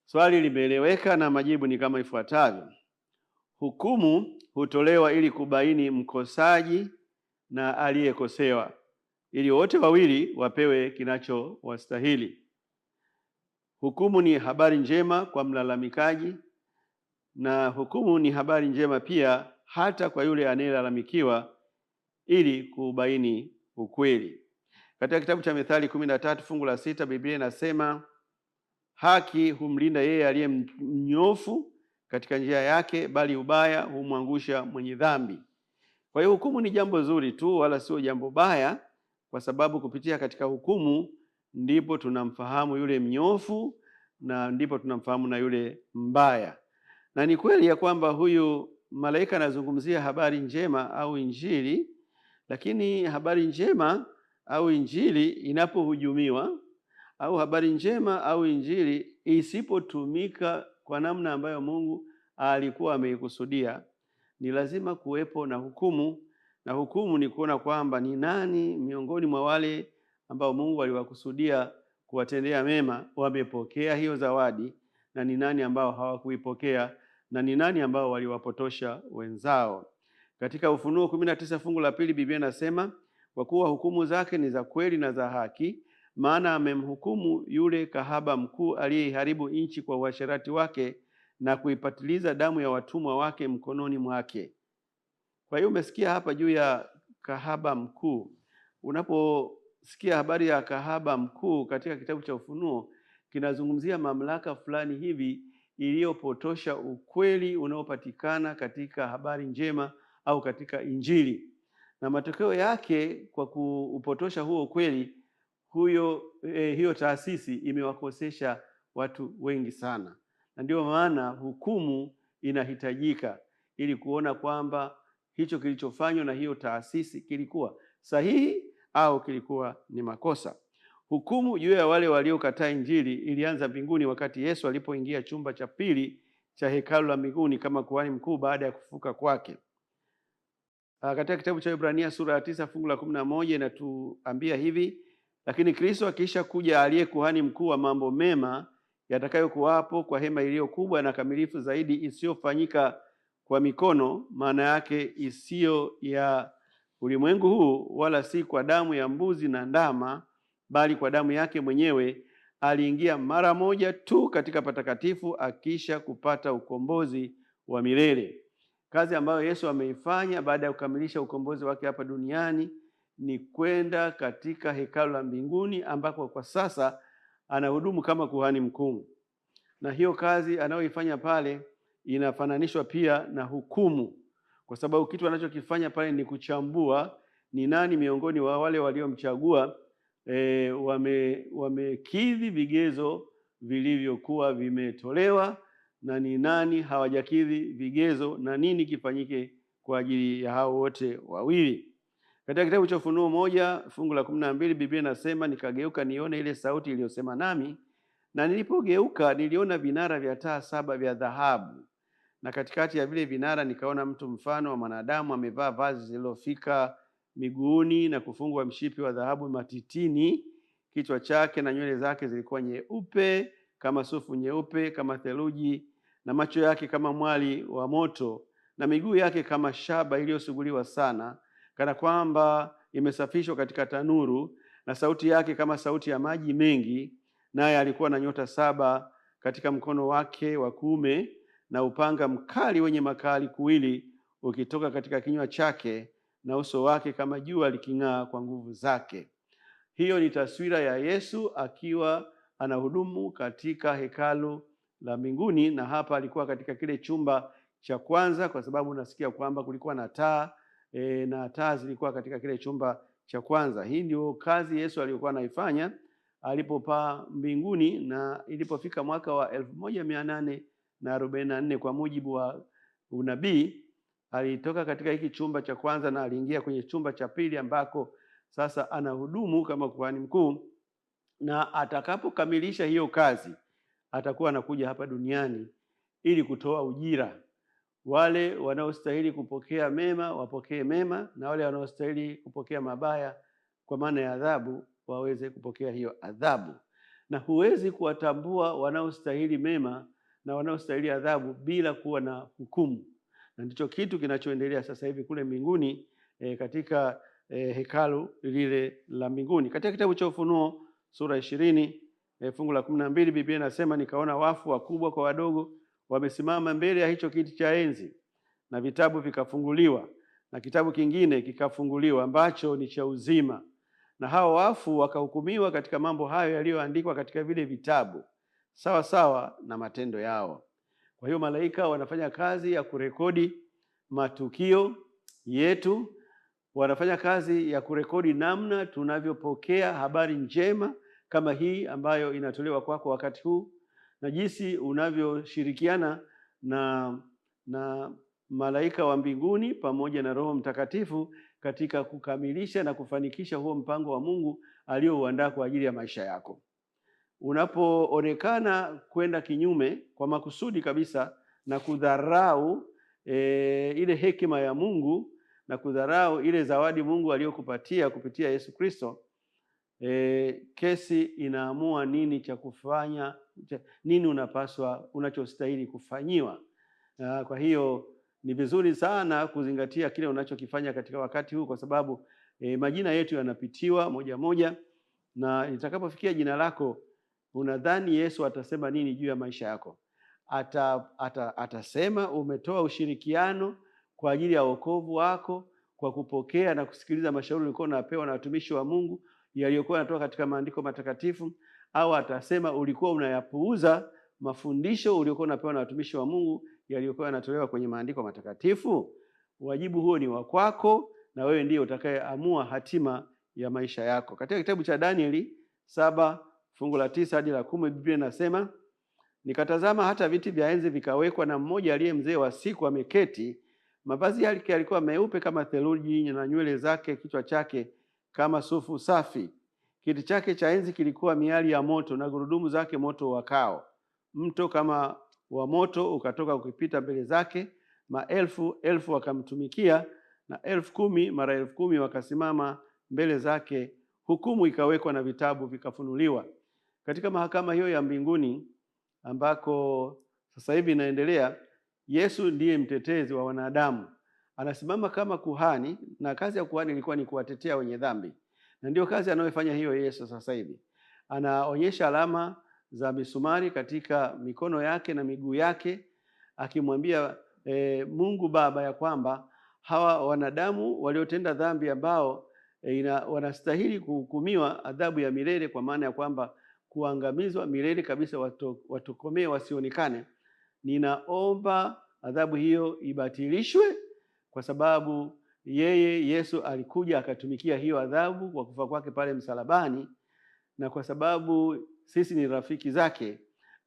Swali limeeleweka na majibu ni kama ifuatavyo. Hukumu hutolewa ili kubaini mkosaji na aliyekosewa, ili wote wawili wapewe kinachowastahili. Hukumu ni habari njema kwa mlalamikaji, na hukumu ni habari njema pia hata kwa yule anayelalamikiwa, ili kubaini ukweli. Katika kitabu cha Mithali 13 fungu la 6 Biblia inasema, haki humlinda yeye aliye mnyofu katika njia yake, bali ubaya humwangusha mwenye dhambi. Kwa hiyo hukumu ni jambo zuri tu, wala sio jambo baya, kwa sababu kupitia katika hukumu ndipo tunamfahamu yule mnyofu na ndipo tunamfahamu na yule mbaya. Na ni kweli ya kwamba huyu malaika anazungumzia habari njema au injili, lakini habari njema au injili inapohujumiwa au habari njema au injili isipotumika kwa namna ambayo Mungu alikuwa ameikusudia, ni lazima kuwepo na hukumu. Na hukumu ni kuona kwamba ni nani miongoni mwa wale ambao Mungu aliwakusudia kuwatendea mema wamepokea hiyo zawadi, na ni nani ambao hawakuipokea, na ni nani ambao waliwapotosha wenzao. Katika Ufunuo 19 fungu la 2 Biblia inasema, kwa kuwa hukumu zake ni za kweli na za haki, maana amemhukumu yule kahaba mkuu aliyeiharibu nchi kwa uasherati wake na kuipatiliza damu ya watumwa wake mkononi mwake. Kwa hiyo umesikia hapa juu ya kahaba mkuu. Unaposikia habari ya kahaba mkuu katika kitabu cha Ufunuo, kinazungumzia mamlaka fulani hivi iliyopotosha ukweli unaopatikana katika habari njema au katika injili. Na matokeo yake kwa kuupotosha huo ukweli, hiyo taasisi imewakosesha watu wengi sana. Na ndio maana hukumu inahitajika ili kuona kwamba hicho kilichofanywa na hiyo taasisi kilikuwa sahihi au kilikuwa ni makosa. Hukumu juu ya wale waliokataa injili ilianza mbinguni wakati Yesu alipoingia chumba cha pili cha hekalu la mbinguni kama kuhani mkuu baada ya kufufuka kwake. Katika kitabu cha Ibrania sura ya 9 fungu la 11 inatuambia hivi, lakini Kristo akiisha kuja aliye kuhani mkuu wa mambo mema yatakayokuwapo kwa hema iliyo kubwa na kamilifu zaidi, isiyofanyika kwa mikono, maana yake isiyo ya ulimwengu huu, wala si kwa damu ya mbuzi na ndama, bali kwa damu yake mwenyewe, aliingia mara moja tu katika patakatifu akisha kupata ukombozi wa milele. Kazi ambayo Yesu ameifanya baada ya kukamilisha ukombozi wake hapa duniani ni kwenda katika hekalu la mbinguni ambako kwa sasa anahudumu kama kuhani mkuu. Na hiyo kazi anayoifanya pale inafananishwa pia na hukumu, kwa sababu kitu anachokifanya pale ni kuchambua ni nani miongoni wa wale waliomchagua wamekidhi vigezo vilivyokuwa vimetolewa, na ni nani hawajakidhi vigezo, na nini kifanyike kwa ajili ya hao wote wawili. Katika kitabu cha Ufunuo 1 fungu la 12 Biblia inasema, nikageuka nione ile sauti iliyosema nami, na nilipogeuka niliona vinara vya taa 7 vya dhahabu, na katikati ya vile vinara nikaona mtu mfano wa mwanadamu amevaa vazi zilizofika miguuni na kufungwa mshipi wa dhahabu matitini. Kichwa chake na nywele zake zilikuwa nyeupe kama sufu nyeupe kama theluji, na macho yake kama mwali wa moto, na miguu yake kama shaba iliyosuguliwa sana, kana kwamba imesafishwa katika tanuru, na sauti yake kama sauti ya maji mengi. Naye alikuwa na nyota 7 katika mkono wake wa kuume, na upanga mkali wenye makali kuwili ukitoka katika kinywa chake, na uso wake kama jua liking'aa kwa nguvu zake. Hiyo ni taswira ya Yesu akiwa anahudumu katika hekalu la mbinguni, na hapa alikuwa katika kile chumba cha kwanza, kwa sababu nasikia kwamba kulikuwa na taa na taa zilikuwa katika kile chumba cha kwanza. Hii ndio kazi Yesu aliyokuwa anaifanya alipopaa mbinguni, na ilipofika mwaka wa 1844 kwa mujibu wa unabii, alitoka katika hiki chumba cha kwanza na aliingia kwenye chumba cha pili ambako sasa anahudumu kama kuhani mkuu, na atakapokamilisha hiyo kazi atakuwa anakuja hapa duniani ili kutoa ujira. Wale wanaostahili kupokea mema wapokee mema, na wale wanaostahili kupokea mabaya kwa maana ya adhabu waweze kupokea hiyo adhabu. Na huwezi kuwatambua wanaostahili mema na wanaostahili adhabu bila kuwa na hukumu, na ndicho kitu kinachoendelea sasa hivi kule mbinguni katika hekalu lile la mbinguni. Katika kitabu cha Ufunuo sura 20 fungu la 12, Biblia inasema, nikaona wafu wakubwa kwa wadogo wamesimama mbele ya hicho kiti cha enzi, na vitabu vikafunguliwa, na kitabu kingine kikafunguliwa ambacho ni cha uzima, na hao wafu wakahukumiwa katika mambo hayo yaliyoandikwa katika vile vitabu sawa sawa na matendo yao. Kwa hiyo malaika wanafanya kazi ya kurekodi matukio yetu, wanafanya kazi ya kurekodi namna tunavyopokea habari njema kama hii ambayo inatolewa kwako wakati huu, na jinsi unavyoshirikiana na malaika wa mbinguni pamoja na Roho Mtakatifu katika kukamilisha na kufanikisha huo mpango wa Mungu aliouandaa kwa ajili ya maisha yako. Unapoonekana kwenda kinyume kwa makusudi kabisa na kudharau ile hekima ya Mungu na kudharau ile zawadi Mungu aliyokupatia kupitia Yesu Kristo, kesi inaamua nini cha kufanya, nini unachostahili kufanyiwa. Kwa hiyo ni vizuri sana kuzingatia kile unachokifanya katika wakati huu, kwa sababu majina yetu yanapitiwa moja moja, na itakapofikia jina lako, unadhani Yesu atasema nini juu ya maisha yako? Atasema umetoa ushirikiano kwa ajili ya wokovu wako kwa kupokea na kusikiliza mashauri ulikuwa unapewa na watumishi wa Mungu yaliyokuwa yanatoka katika maandiko matakatifu, au atasema ulikuwa unayapuuza mafundisho uliokuwa unapewa na watumishi wa Mungu yaliyokuwa yanatolewa kwenye maandiko matakatifu? Wajibu huo ni wa kwako, na wewe ndiye utakayeamua hatima ya maisha yako. Katika kitabu cha Danieli 7 fungu la 9 hadi la 10, Biblia inasema, nikatazama hata viti vya enzi vikawekwa, na mmoja aliye mzee wa siku ameketi. Mavazi yake yalikuwa meupe kama theluji, na nywele zake kichwa chake kama sufu safi. Kiti chake cha enzi kilikuwa miali ya moto, na gurudumu zake moto wakao. Mto kama wa moto ukatoka ukipita mbele zake. Maelfu elfu wakamtumikia, na 10,000 mara 10,000 wakasimama mbele zake. Hukumu ikawekwa na vitabu vikafunuliwa. Katika mahakama hiyo ya mbinguni ambako sasa hivi inaendelea, Yesu ndiye mtetezi wa wanadamu. Anasimama kama kuhani, na kazi ya kuhani ilikuwa ni kuwatetea wenye dhambi, na ndio kazi anayofanya hiyo Yesu sasa hivi. Anaonyesha alama za misumari katika mikono yake na miguu yake, akimwambia Mungu Baba ya kwamba hawa wanadamu waliotenda dhambi ambao wanastahili kuhukumiwa adhabu ya milele, kwa maana ya kwamba kuangamizwa milele kabisa, watokomee wasionekane. Ninaomba adhabu hiyo ibatilishwe, kwa sababu yeye Yesu alikuja akatumikia hiyo adhabu kwa kufa kwake pale msalabani, na kwa sababu sisi ni rafiki zake,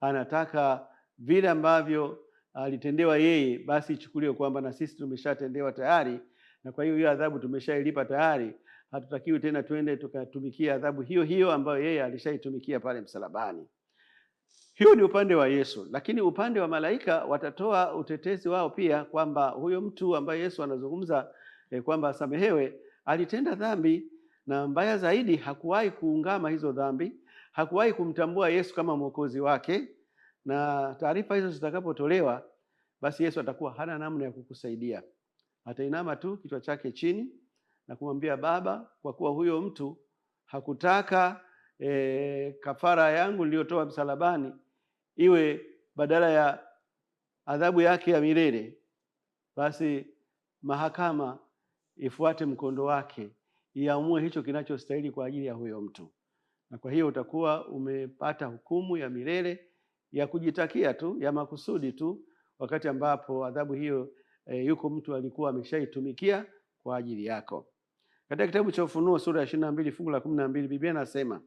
anataka vile ambavyo alitendewa yeye basi ichukuliwe kwamba na sisi tumeshatendewa tayari, na kwa hiyo adhabu tumeshailipa tayari. Hatutakiwi tena twende tukatumikia adhabu hiyo hiyo ambayo yeye alishaitumikia pale msalabani. Hiyo ni upande wa Yesu, lakini upande wa malaika watatoa utetezi wao pia kwamba huyo mtu ambaye Yesu anazungumza kwamba asamehewe alitenda dhambi, na mbaya zaidi hakuwahi kuungama hizo dhambi, hakuwahi kumtambua Yesu kama mwokozi wake. Na taarifa hizo zitakapotolewa, basi Yesu atakuwa hana namna ya kukusaidia. Atainama tu kichwa chake chini na kumwambia Baba, kwa kuwa huyo mtu hakutaka kafara yangu niliyotoa msalabani iwe badala ya adhabu yake ya milele, basi mahakama ifuate mkondo wake, iamue hicho kinachostahili kwa ajili ya huyo mtu. Na kwa hiyo utakuwa umepata hukumu ya milele ya kujitakia tu, ya makusudi tu, wakati ambapo adhabu hiyo yuko mtu alikuwa ameshaitumikia kwa ajili yako. Katika kitabu cha Ufunuo sura ya 22 fungu la 12, Biblia inasema,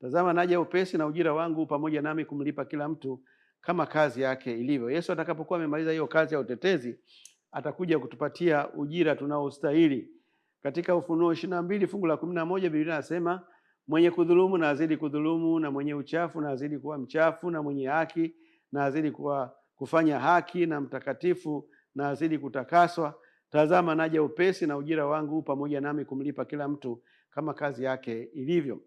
Tazama naja upesi, na ujira wangu pamoja nami kumlipa kila mtu kama kazi yake ilivyo. Yesu atakapokuwa amemaliza hiyo kazi ya utetezi, atakuja kutupatia ujira tunaostahili. Katika Ufunuo 22 fungu la 11 Biblia inasema, mwenye kudhulumu na azidi kudhulumu, na mwenye uchafu na azidi kuwa mchafu, na mwenye haki na azidi kufanya haki, na mtakatifu na azidi kutakaswa. Tazama naja upesi, na ujira wangu pamoja nami kumlipa kila mtu kama kazi yake ilivyo.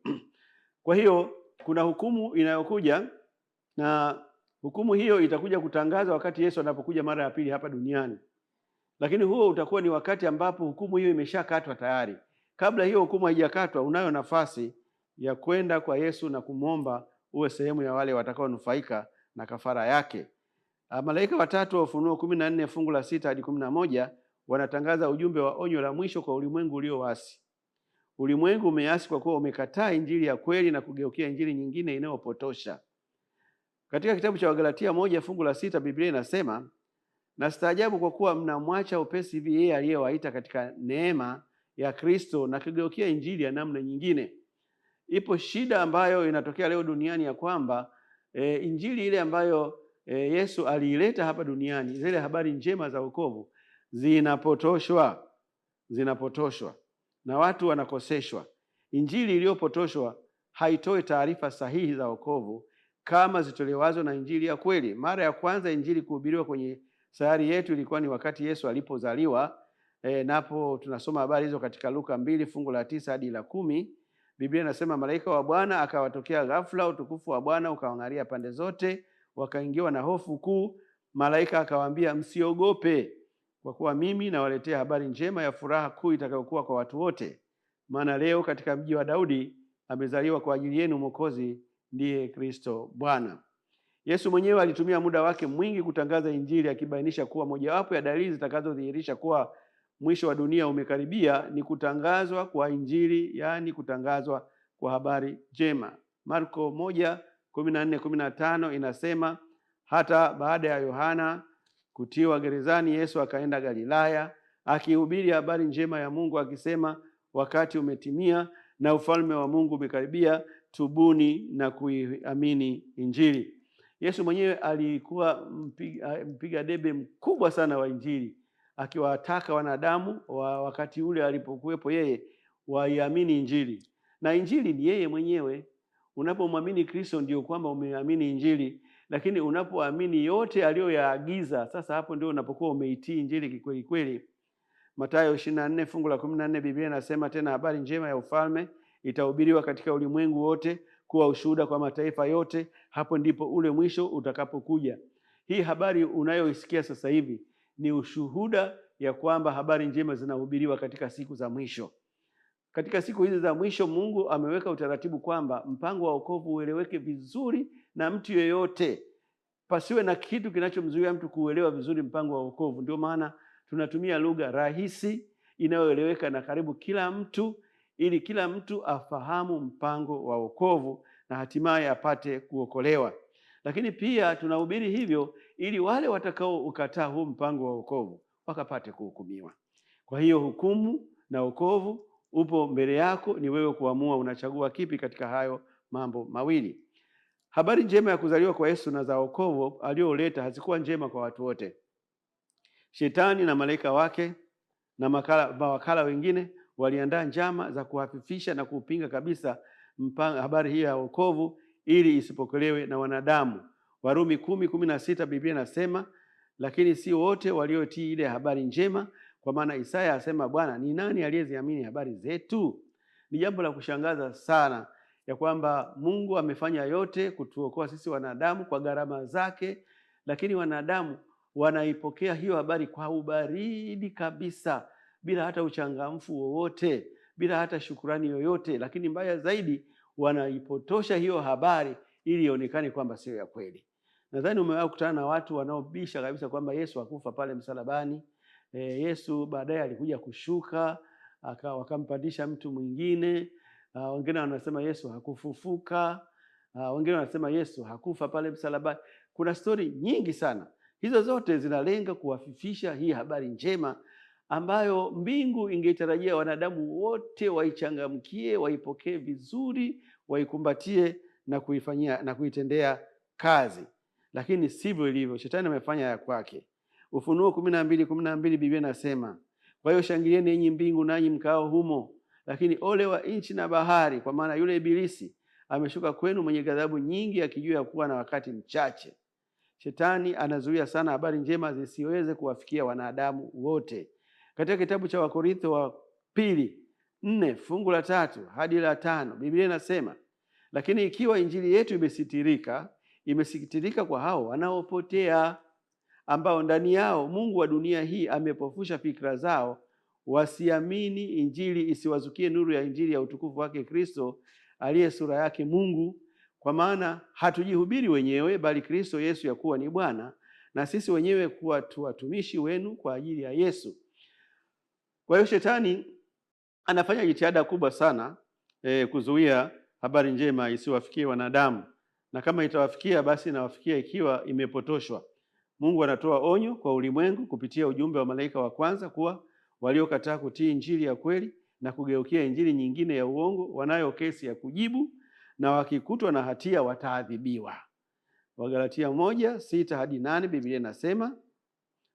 Kwa hiyo kuna hukumu inayokuja, na hukumu hiyo itakuja kutangazwa wakati Yesu anapokuja mara ya pili hapa duniani. Lakini huo utakuwa ni wakati ambapo hukumu hiyo imeshakatwa tayari. Kabla hiyo hukumu haijakatwa, unayo nafasi ya kwenda kwa Yesu na kumwomba uwe sehemu ya wale watakaonufaika na kafara yake. Malaika watatu wa Ufunuo 14 fungu la 6 hadi 11 wanatangaza ujumbe wa onyo la mwisho kwa ulimwengu ulioasi. Ulimwengu umeasi kwa kuwa umekataa injili ya kweli na kugeukia injili nyingine inayopotosha. Katika kitabu cha Wagalatia 1 fungu la 6 Biblia inasema, na staajabu kwa kuwa mnamwacha upesi hivi yeye aliyewaita katika neema ya Kristo na kugeukia injili ya namna nyingine. Ipo shida ambayo inatokea leo duniani ya kwamba injili ile ambayo Yesu aliileta hapa duniani, zile habari njema za wokovu zinapotoshwa na watu wanakoseshwa. Injili iliyopotoshwa haitoi taarifa sahihi za wokovu kama zitolewazo na injili ya kweli. Mara ya kwanza injili kuhubiriwa kwenye sayari yetu ilikuwa ni wakati Yesu alipozaliwa. Napo tunasoma habari hizo katika Luka 2 fungu la 9 hadi la 10. Biblia inasema, malaika wa Bwana akawatokea ghafla, utukufu wa Bwana ukawang'aria pande zote, wakaingiwa na hofu kuu. Malaika akawaambia, msiogope, kwa kuwa mimi nawaletea habari njema ya furaha kuu itakayokuwa kwa watu wote. Maana leo katika mji wa Daudi amezaliwa kwa ajili yenu Mwokozi, ndiye Kristo Bwana. Yesu mwenyewe alitumia muda wake mwingi kutangaza injili, akibainisha kuwa mojawapo ya dalili zitakazodhihirisha kuwa mwisho wa dunia umekaribia ni kutangazwa kwa injili, yani kutangazwa kwa habari njema. Marko 1:14-15 inasema, hata baada ya Yohana kutiwa gerezani, Yesu akaenda Galilaya akihubiri habari njema ya Mungu akisema, wakati umetimia na ufalme wa Mungu umekaribia, tubuni na kuiamini injili. Yesu mwenyewe alikuwa mpiga debe mkubwa sana wa injili, akiwataka wanadamu wakati ule alipokuwepo yeye waiamini injili. Na injili ni yeye mwenyewe. Unapomwamini Kristo ndio kwamba umeamini injili, lakini unapoamini yote aliyoyaagiza, sasa hapo ndio unapokuwa umeitii injili kikweli kweli. Mathayo 24 fungu la 14 Biblia inasema tena, habari njema ya ufalme itahubiriwa katika ulimwengu wote kuwa ushuhuda kwa mataifa yote, hapo ndipo ule mwisho utakapokuja. Hii habari unayoisikia sasa hivi ni ushuhuda ya kwamba habari njema zinahubiriwa katika siku za mwisho. Katika siku hizi za mwisho Mungu ameweka utaratibu kwamba mpango wa wokovu ueleweke vizuri na mtu yeyote. Pasiwe na kitu kinachomzuia mtu kuelewa vizuri mpango wa wokovu. Ndio maana tunatumia lugha rahisi inayoeleweka na karibu kila mtu, ili kila mtu afahamu mpango wa wokovu na hatimaye apate kuokolewa. Lakini pia tunahubiri hivyo ili wale watakao ukataa huu mpango wa wokovu wakapate kuhukumiwa. Kwa hiyo hukumu na wokovu upo mbele yako, ni wewe kuamua unachagua kipi katika hayo mambo mawili. Habari njema ya kuzaliwa kwa Yesu na za wokovu alioleta hazikuwa njema kwa watu wote. Shetani na malaika wake na mawakala wengine waliandaa njama za kuhafifisha na kupinga kabisa habari hii ya wokovu ili isipokelewe na wanadamu. Warumi 10:16 Biblia inasema, lakini si wote waliotii ile habari njema, kwa maana Isaya asema, Bwana, ni nani aliyeziamini habari zetu? Ni jambo la kushangaza sana ya kwamba Mungu amefanya yote kutuokoa sisi wanadamu kwa gharama zake, lakini wanadamu wanaipokea hiyo habari kwa ubaridi kabisa, bila hata uchangamfu wowote, bila hata shukrani yoyote. Lakini mbaya zaidi, wanaipotosha hiyo habari ili ionekane kwamba sio ya kweli. Nadhani umewahi kukutana na watu wanaobisha kabisa kwamba Yesu hakufa pale msalabani. Yesu baadaye alikuja kushuka, wakampandisha mtu mwingine. Wengine wanasema Yesu hakufufuka. Wengine wanasema Yesu hakufa pale msalabani. Kuna stori nyingi sana. Hizo zote zinalenga kuwafifisha hii habari njema ambayo mbingu ingetarajia wanadamu wote waichangamkie, waipokee vizuri, waikumbatie na kuifanyia na kuitendea kazi. Lakini sivyo ilivyo. Shetani amefanya ya kwake. Ufunuo 12:12 Biblia inasema, kwa hiyo shangilieni enyi mbingu nanyi mkao humo, lakini ole wa nchi na bahari, kwa maana yule ibilisi ameshuka kwenu mwenye ghadhabu nyingi, akijua kuwa na wakati mchache. Shetani anazuia sana habari njema zisiweze kuwafikia wanadamu wote. Katika kitabu cha Wakorintho wa pili 4 fungu la 3 hadi la 5 Biblia inasema, lakini ikiwa injili yetu imesitirika kwa hao wanaopotea, ambao ndani yao Mungu wa dunia hii amepofusha fikra zao, wasiamini injili, isiwazukie nuru ya injili ya utukufu wake Kristo, aliye sura yake Mungu. Kwa maana hatujihubiri wenyewe, bali Kristo Yesu ya kuwa ni Bwana, na sisi wenyewe kuwa tu watumishi wenu kwa ajili ya Yesu. Kwa hiyo shetani anafanya jitihada kubwa sana kuzuia habari njema isiwafikie wanadamu, na kama itawafikia basi inawafikia ikiwa imepotoshwa. Mungu anatoa onyo kwa ulimwengu kupitia ujumbe wa malaika wa kwanza kuwa waliokataa kutii injili ya kweli na kugeukia injili nyingine ya uongo wanayo kesi ya kujibu, na wakikutwa na hatia wataadhibiwa. Wagalatia 1:6 hadi 8 Biblia inasema,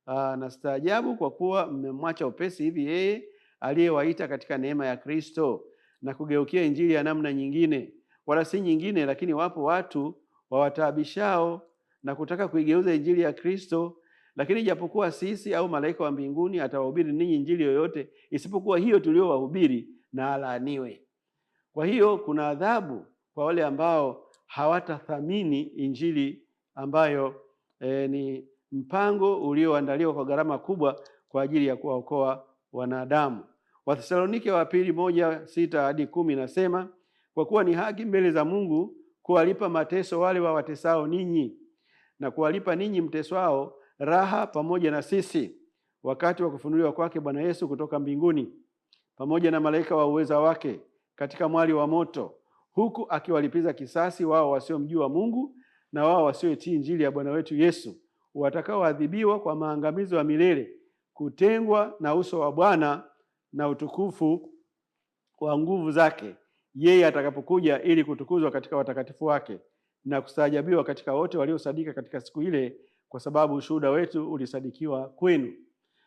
na staajabu kwa kuwa mmemwacha upesi hivi yeye aliyewaita katika neema ya Kristo na kugeukia injili ya namna nyingine, wala si nyingine, lakini wapo watu wawataabishao na kutaka kuigeuza injili ya Kristo. Lakini japokuwa sisi au malaika wa mbinguni atawahubiri ninyi injili yoyote isipokuwa hiyo tuliyowahubiri, na alaaniwe. Kwa hiyo kuna adhabu kwa wale ambao hawatathamini injili ambayo ni mpango ulioandaliwa kwa gharama kubwa kwa ajili ya kuwaokoa wanadamu. Wathesalonike wa pili 1:6 hadi 10 nasema, kwa kuwa ni haki mbele za Mungu kuwalipa mateso wale wawatesao ninyi, na kuwalipa ninyi mteswao raha pamoja na sisi, wakati wa kufunuliwa kwake Bwana Yesu kutoka mbinguni, pamoja na malaika wa uweza wake katika mwali wa moto, huku akiwalipiza kisasi wao wasiomjua Mungu na wao wasioitii injili ya Bwana wetu Yesu, watakaoadhibiwa kwa maangamizo ya milele, kutengwa na uso wa Bwana na utukufu wa nguvu zake, yeye atakapokuja ili kutukuzwa katika watakatifu wake na kustaajabiwa katika wote waliosadika katika siku ile, kwa sababu ushuhuda wetu ulisadikiwa kwenu.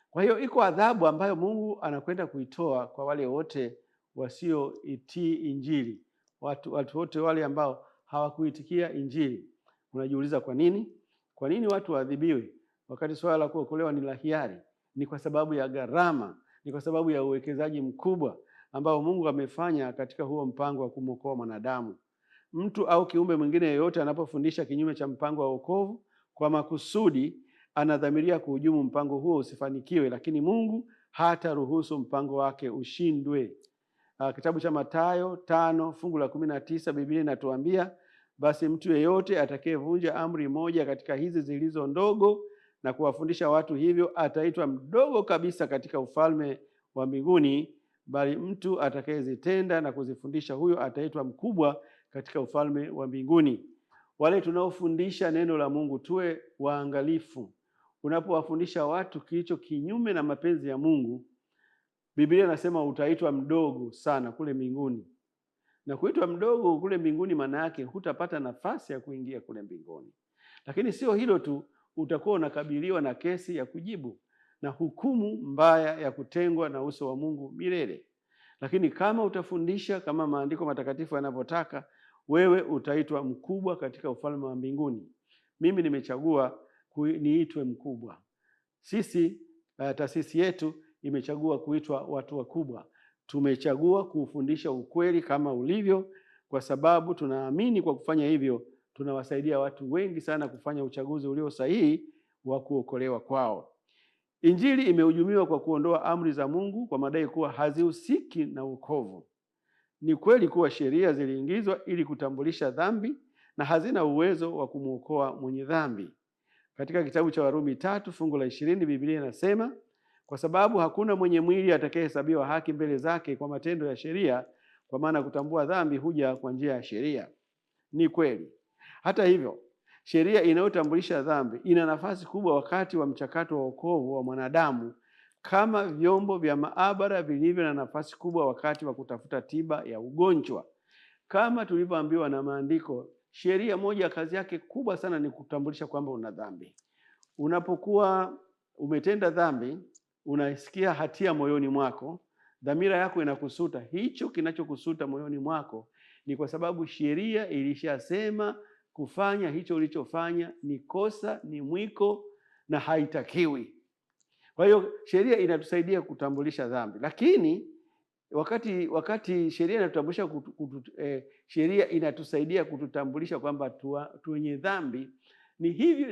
Kwa hiyo iko adhabu ambayo Mungu anakwenda kuitoa kwa wale wote wasioitii injili, watu wote wale ambao hawakuitikia injili. Unajiuliza kwa nini? Kwa nini watu waadhibiwe wakati swala la kuokolewa ni la hiari? Ni kwa sababu ya gharama, ni kwa sababu ya uwekezaji mkubwa ambao Mungu amefanya katika huo mpango wa kumwokoa mwanadamu. Mtu au kiumbe mwingine yeyote anapofundisha kinyume cha mpango wa wokovu kwa makusudi, anadhamiria kuhujumu mpango huo usifanikiwe, lakini Mungu hataruhusu mpango wake ushindwe. Kitabu cha Mathayo 5 fungu la 19 Biblia inatuambia, basi mtu yeyote atakayevunja amri moja katika hizi zilizo ndogo na kuwafundisha watu hivyo, ataitwa mdogo kabisa katika ufalme wa mbinguni, bali mtu atakayezitenda na kuzifundisha, huyo ataitwa mkubwa katika ufalme wa mbinguni. Wale tunaofundisha neno la Mungu tuwe waangalifu. Unapowafundisha watu kilicho kinyume na mapenzi ya Mungu, Biblia inasema utaitwa mdogo sana kule mbinguni. Na kuitwa mdogo kule mbinguni maana yake hutapata nafasi ya kuingia kule mbinguni. Lakini sio hilo tu, utakuwa unakabiliwa na kesi ya kujibu na hukumu mbaya ya kutengwa na uso wa Mungu milele. Lakini kama utafundisha kama maandiko matakatifu yanavyotaka, wewe utaitwa mkubwa katika ufalme wa mbinguni. Mimi nimechagua niitwe mkubwa. Sisi taasisi yetu imechagua kuitwa watu wakubwa. Tumechagua kufundisha ukweli kama ulivyo, kwa sababu tunaamini kwa kufanya hivyo tunawasaidia watu wengi sana kufanya uchaguzi ulio sahihi wa kuokolewa kwao. Injili imehujumiwa kwa kuondoa amri za Mungu kwa madai kuwa hazihusiki na wokovu. Ni kweli kuwa sheria ziliingizwa ili kutambulisha dhambi na hazina uwezo wa kumwokoa mwenye dhambi. Katika kitabu cha Warumi 3 fungu la 20 Biblia inasema, kwa sababu hakuna mwenye mwili atakayehesabiwa haki mbele zake kwa matendo ya sheria, kwa maana kutambua dhambi huja kwa njia ya sheria. Ni kweli. Hata hivyo, sheria inayotambulisha dhambi ina nafasi kubwa wakati wa mchakato wa wokovu wa mwanadamu, kama vyombo vya maabara vilivyo na nafasi kubwa wakati wa kutafuta tiba ya ugonjwa. Kama tulivyoambiwa na maandiko, sheria moja kazi yake kubwa sana ni kutambulisha kwamba una dhambi. Unapokuwa umetenda dhambi, unasikia hatia moyoni mwako, dhamira yako inakusuta. Hicho kinachokusuta moyoni mwako ni kwa sababu sheria ilishasema kufanya hicho ulichofanya ni kosa, ni mwiko na haitakiwi. Kwa hiyo sheria inatusaidia kutambulisha dhambi. Lakini wakati sheria inatambulisha sheria inatusaidia kututambulisha kwamba tu wenye dhambi, ni hivyo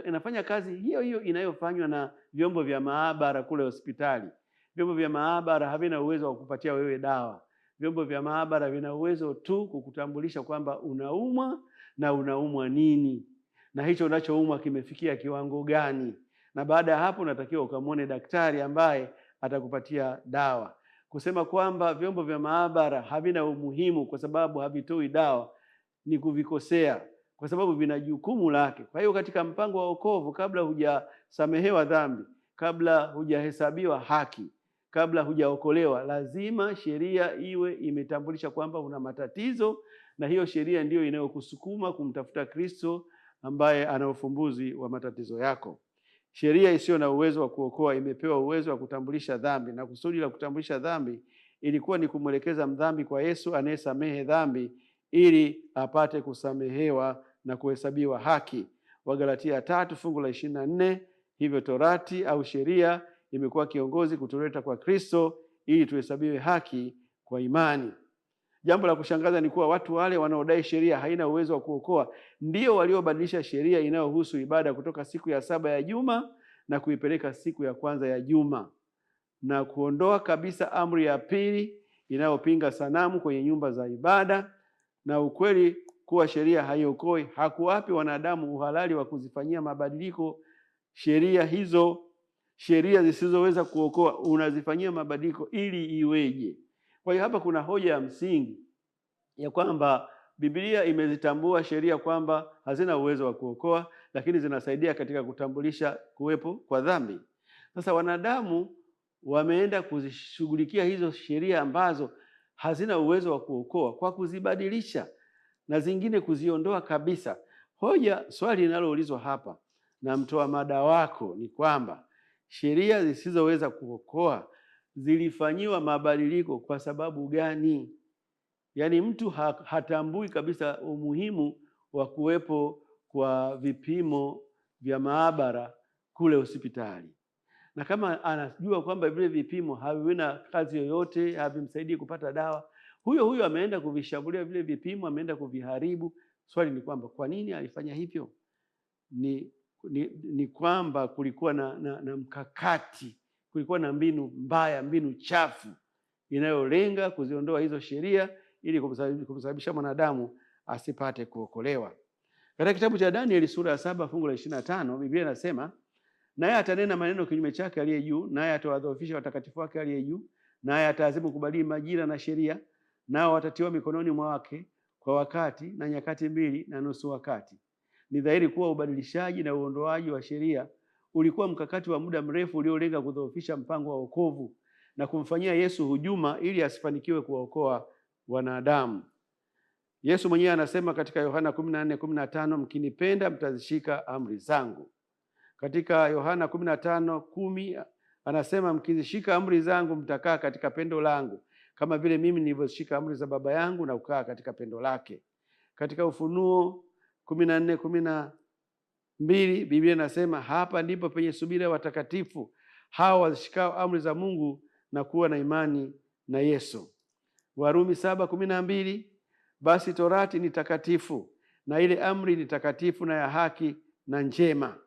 inafanya kazi hiyo hiyo inayofanywa na vyombo vya maabara kule hospitali. Vyombo vya maabara havina uwezo wa kupatia wewe dawa. Vyombo vya maabara vina uwezo tu kukutambulisha kwamba unaumwa na unaumwa nini, na hicho unachoumwa kimefikia kiwango gani, na baada ya hapo unatakiwa ukamwone daktari ambaye atakupatia dawa. Kusema kwamba vyombo vya maabara havina umuhimu kwa sababu havitoi dawa ni kuvikosea, kwa sababu vina jukumu lake. Kwa hiyo katika mpango wa wokovu, kabla hujasamehewa dhambi, kabla hujahesabiwa haki, kabla hujaokolewa, lazima sheria iwe imetambulisha kwamba una matatizo, na hiyo sheria ndiyo inayokusukuma kumtafuta Kristo ambaye ana ufumbuzi wa matatizo yako. Sheria isiyo na uwezo wa kuokoa imepewa uwezo wa kutambulisha dhambi, na kusudi la kutambulisha dhambi ilikuwa ni kumwelekeza mdhambi kwa Yesu anayesamehe dhambi ili apate kusamehewa na kuhesabiwa haki. Wagalatia 3:24. Hivyo torati au sheria imekuwa kiongozi kutuleta kwa Kristo ili tuhesabiwe haki kwa imani. Jambo la kushangaza ni kuwa watu wale wanaodai sheria haina uwezo wa kuokoa ndio waliobadilisha sheria inayohusu ibada kutoka siku ya 7 ya juma na kuipeleka siku ya kwanza ya juma, na kuondoa kabisa amri ya pili inayopinga sanamu kwenye nyumba za ibada. Na ukweli kuwa sheria haiokoi hakuwapi wanadamu uhalali wa kuzifanyia mabadiliko sheria hizo. Sheria zisizoweza kuokoa unazifanyia mabadiliko ili iweje? Kwa hiyo hapa kuna hoja ya msingi ya kwamba Biblia imezitambua sheria kwamba hazina uwezo wa kuokoa, lakini zinasaidia katika kutambulisha kuwepo kwa dhambi. Sasa wanadamu wameenda kuzishughulikia hizo sheria ambazo hazina uwezo wa kuokoa kwa kuzibadilisha na zingine kuziondoa kabisa. Swali linaloulizwa hapa na mtoa mada wako ni kwamba sheria zisizoweza kuokoa zilifanyiwa mabadiliko kwa sababu gani? Yaani mtu hatambui kabisa umuhimu wa kuwepo kwa vipimo vya maabara kule hospitali, na kama anajua kwamba vile vipimo havina kazi yoyote, havimsaidii kupata dawa, huyo ameenda kuvishambulia vile vipimo, ameenda kuviharibu. Swali ni kwamba kwa nini alifanya hivyo? Ni kwamba kulikuwa na mkakati, kulikuwa na mbinu mbaya, mbinu chafu inayolenga kuziondoa hizo sheria ili kumsababisha mwanadamu asipate kuokolewa. Katika kitabu cha Danieli sura ya 7 fungu la 25, Biblia inasema, naye atanena maneno kinyume chake aliye juu, naye atawadhoofisha watakatifu wake aliye juu, naye ataazimu kubadili majira na sheria, nao watatiwa mikononi mwake kwa wakati na nyakati 2.5 wakati. Ni dhahiri kuwa ubadilishaji na uondoaji wa sheria ulikuwa mkakati wa muda mrefu uliolenga kudhoofisha mpango wa wokovu na kumfanyia Yesu hujuma ili asifanikiwe kuwaokoa wanadamu. Yesu mwenyewe anasema katika Yohana 14:15, mkinipenda mtazishika amri zangu. Katika Yohana 15:10 anasema, mkizishika amri zangu mtakaa katika pendo langu kama vile mimi nilivyoshika amri za Baba yangu na kukaa katika pendo lake. Katika Ufunuo 14:12 Biblia inasema, hapa ndipo penye subira watakatifu hao wazishikao amri za Mungu na kuwa na imani na Yesu. Warumi 7:12, basi torati ni takatifu na ile amri ni takatifu na ya haki na njema.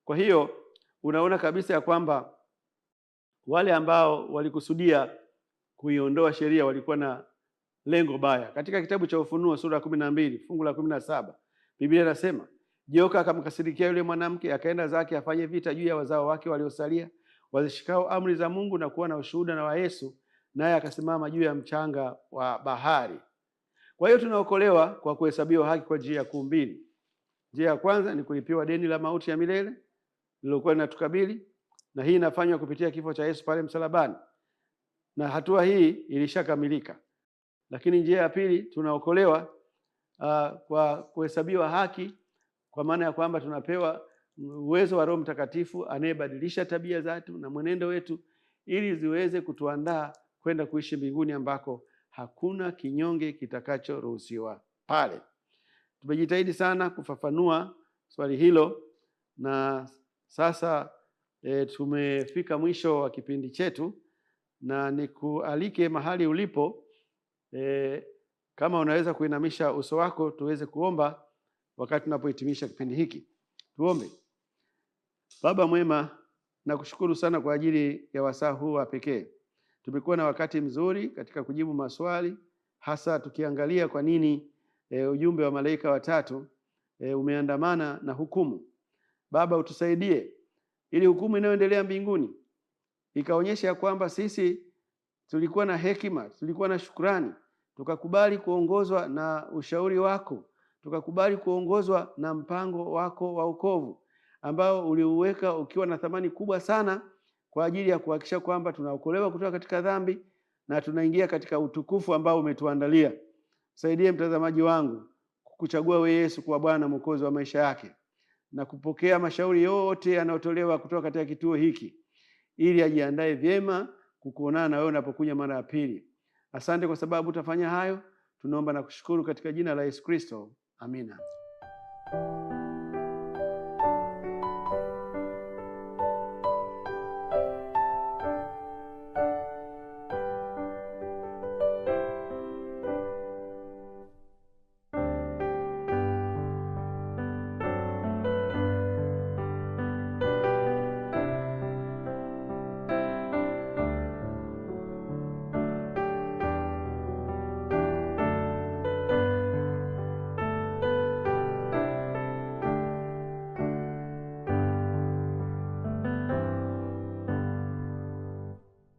Kwa hiyo unaona kabisa ya kwamba wale ambao walikusudia kuiondoa sheria walikuwa na lengo baya. Katika kitabu cha Ufunuo sura 12 fungu la 17 Biblia inasema, joka akamkasirikia yule mwanamke, akaenda zake afanye vita juu ya wazao wake waliosalia, wazishikao amri za Mungu na kuwa na ushuhuda na wa Yesu, naye akasimama juu ya mchanga wa bahari. Kwa hiyo tunaokolewa kwa kuhesabiwa haki kwa njia kuu mbili. Njia ya kwanza ni kulipiwa deni la mauti ya milele lilokuwa linatukabili, na hii inafanywa kupitia kifo cha Yesu pale msalabani, na hatua hii ilishakamilika. Lakini njia ya pili, tunaokolewa kwa kuhesabiwa haki, kwa maana ya kwamba tunapewa uwezo wa Roho Mtakatifu anayebadilisha tabia zetu na mwenendo wetu ili ziweze kutuandaa kwenda kuishi mbinguni ambako hakuna kinyonge kitakachoruhusiwa pale. Tumejitahidi sana kufafanua swali hilo, na sasa tumefika mwisho wa kipindi chetu, na nikualike mahali ulipo, kama unaweza kuinamisha uso wako tuweze kuomba wakati tunapohitimisha kipindi hiki. Tuombe. Baba mwema, nakushukuru sana kwa ajili ya wasaa huu wa pekee. Tumekuwa na wakati mzuri katika kujibu maswali, hasa tukiangalia kwa nini ujumbe wa malaika watatu umeandamana na hukumu. Baba, utusaidie ili hukumu inayoendelea mbinguni ikaonyesha ya kwamba sisi tulikuwa na hekima, tulikuwa na shukrani, tukakubali kuongozwa na ushauri wako, tukakubali kuongozwa na mpango wako wa wokovu ambao uliuweka ukiwa na thamani kubwa sana kwa ajili ya kuhakikisha kwamba tunaokolewa kutoka katika dhambi na tunaingia katika utukufu ambao umetuandalia. Saidie mtazamaji wangu kukuchagua wewe Yesu kuwa Bwana Mwokozi wa maisha yake na kupokea mashauri yote yanayotolewa kutoka katika kituo hiki ili ajiandae vyema kukuonana na wewe unapokuja mara ya pili. Asante kwa sababu utafanya hayo. Tunaomba na kushukuru katika jina la Yesu Kristo. Amina.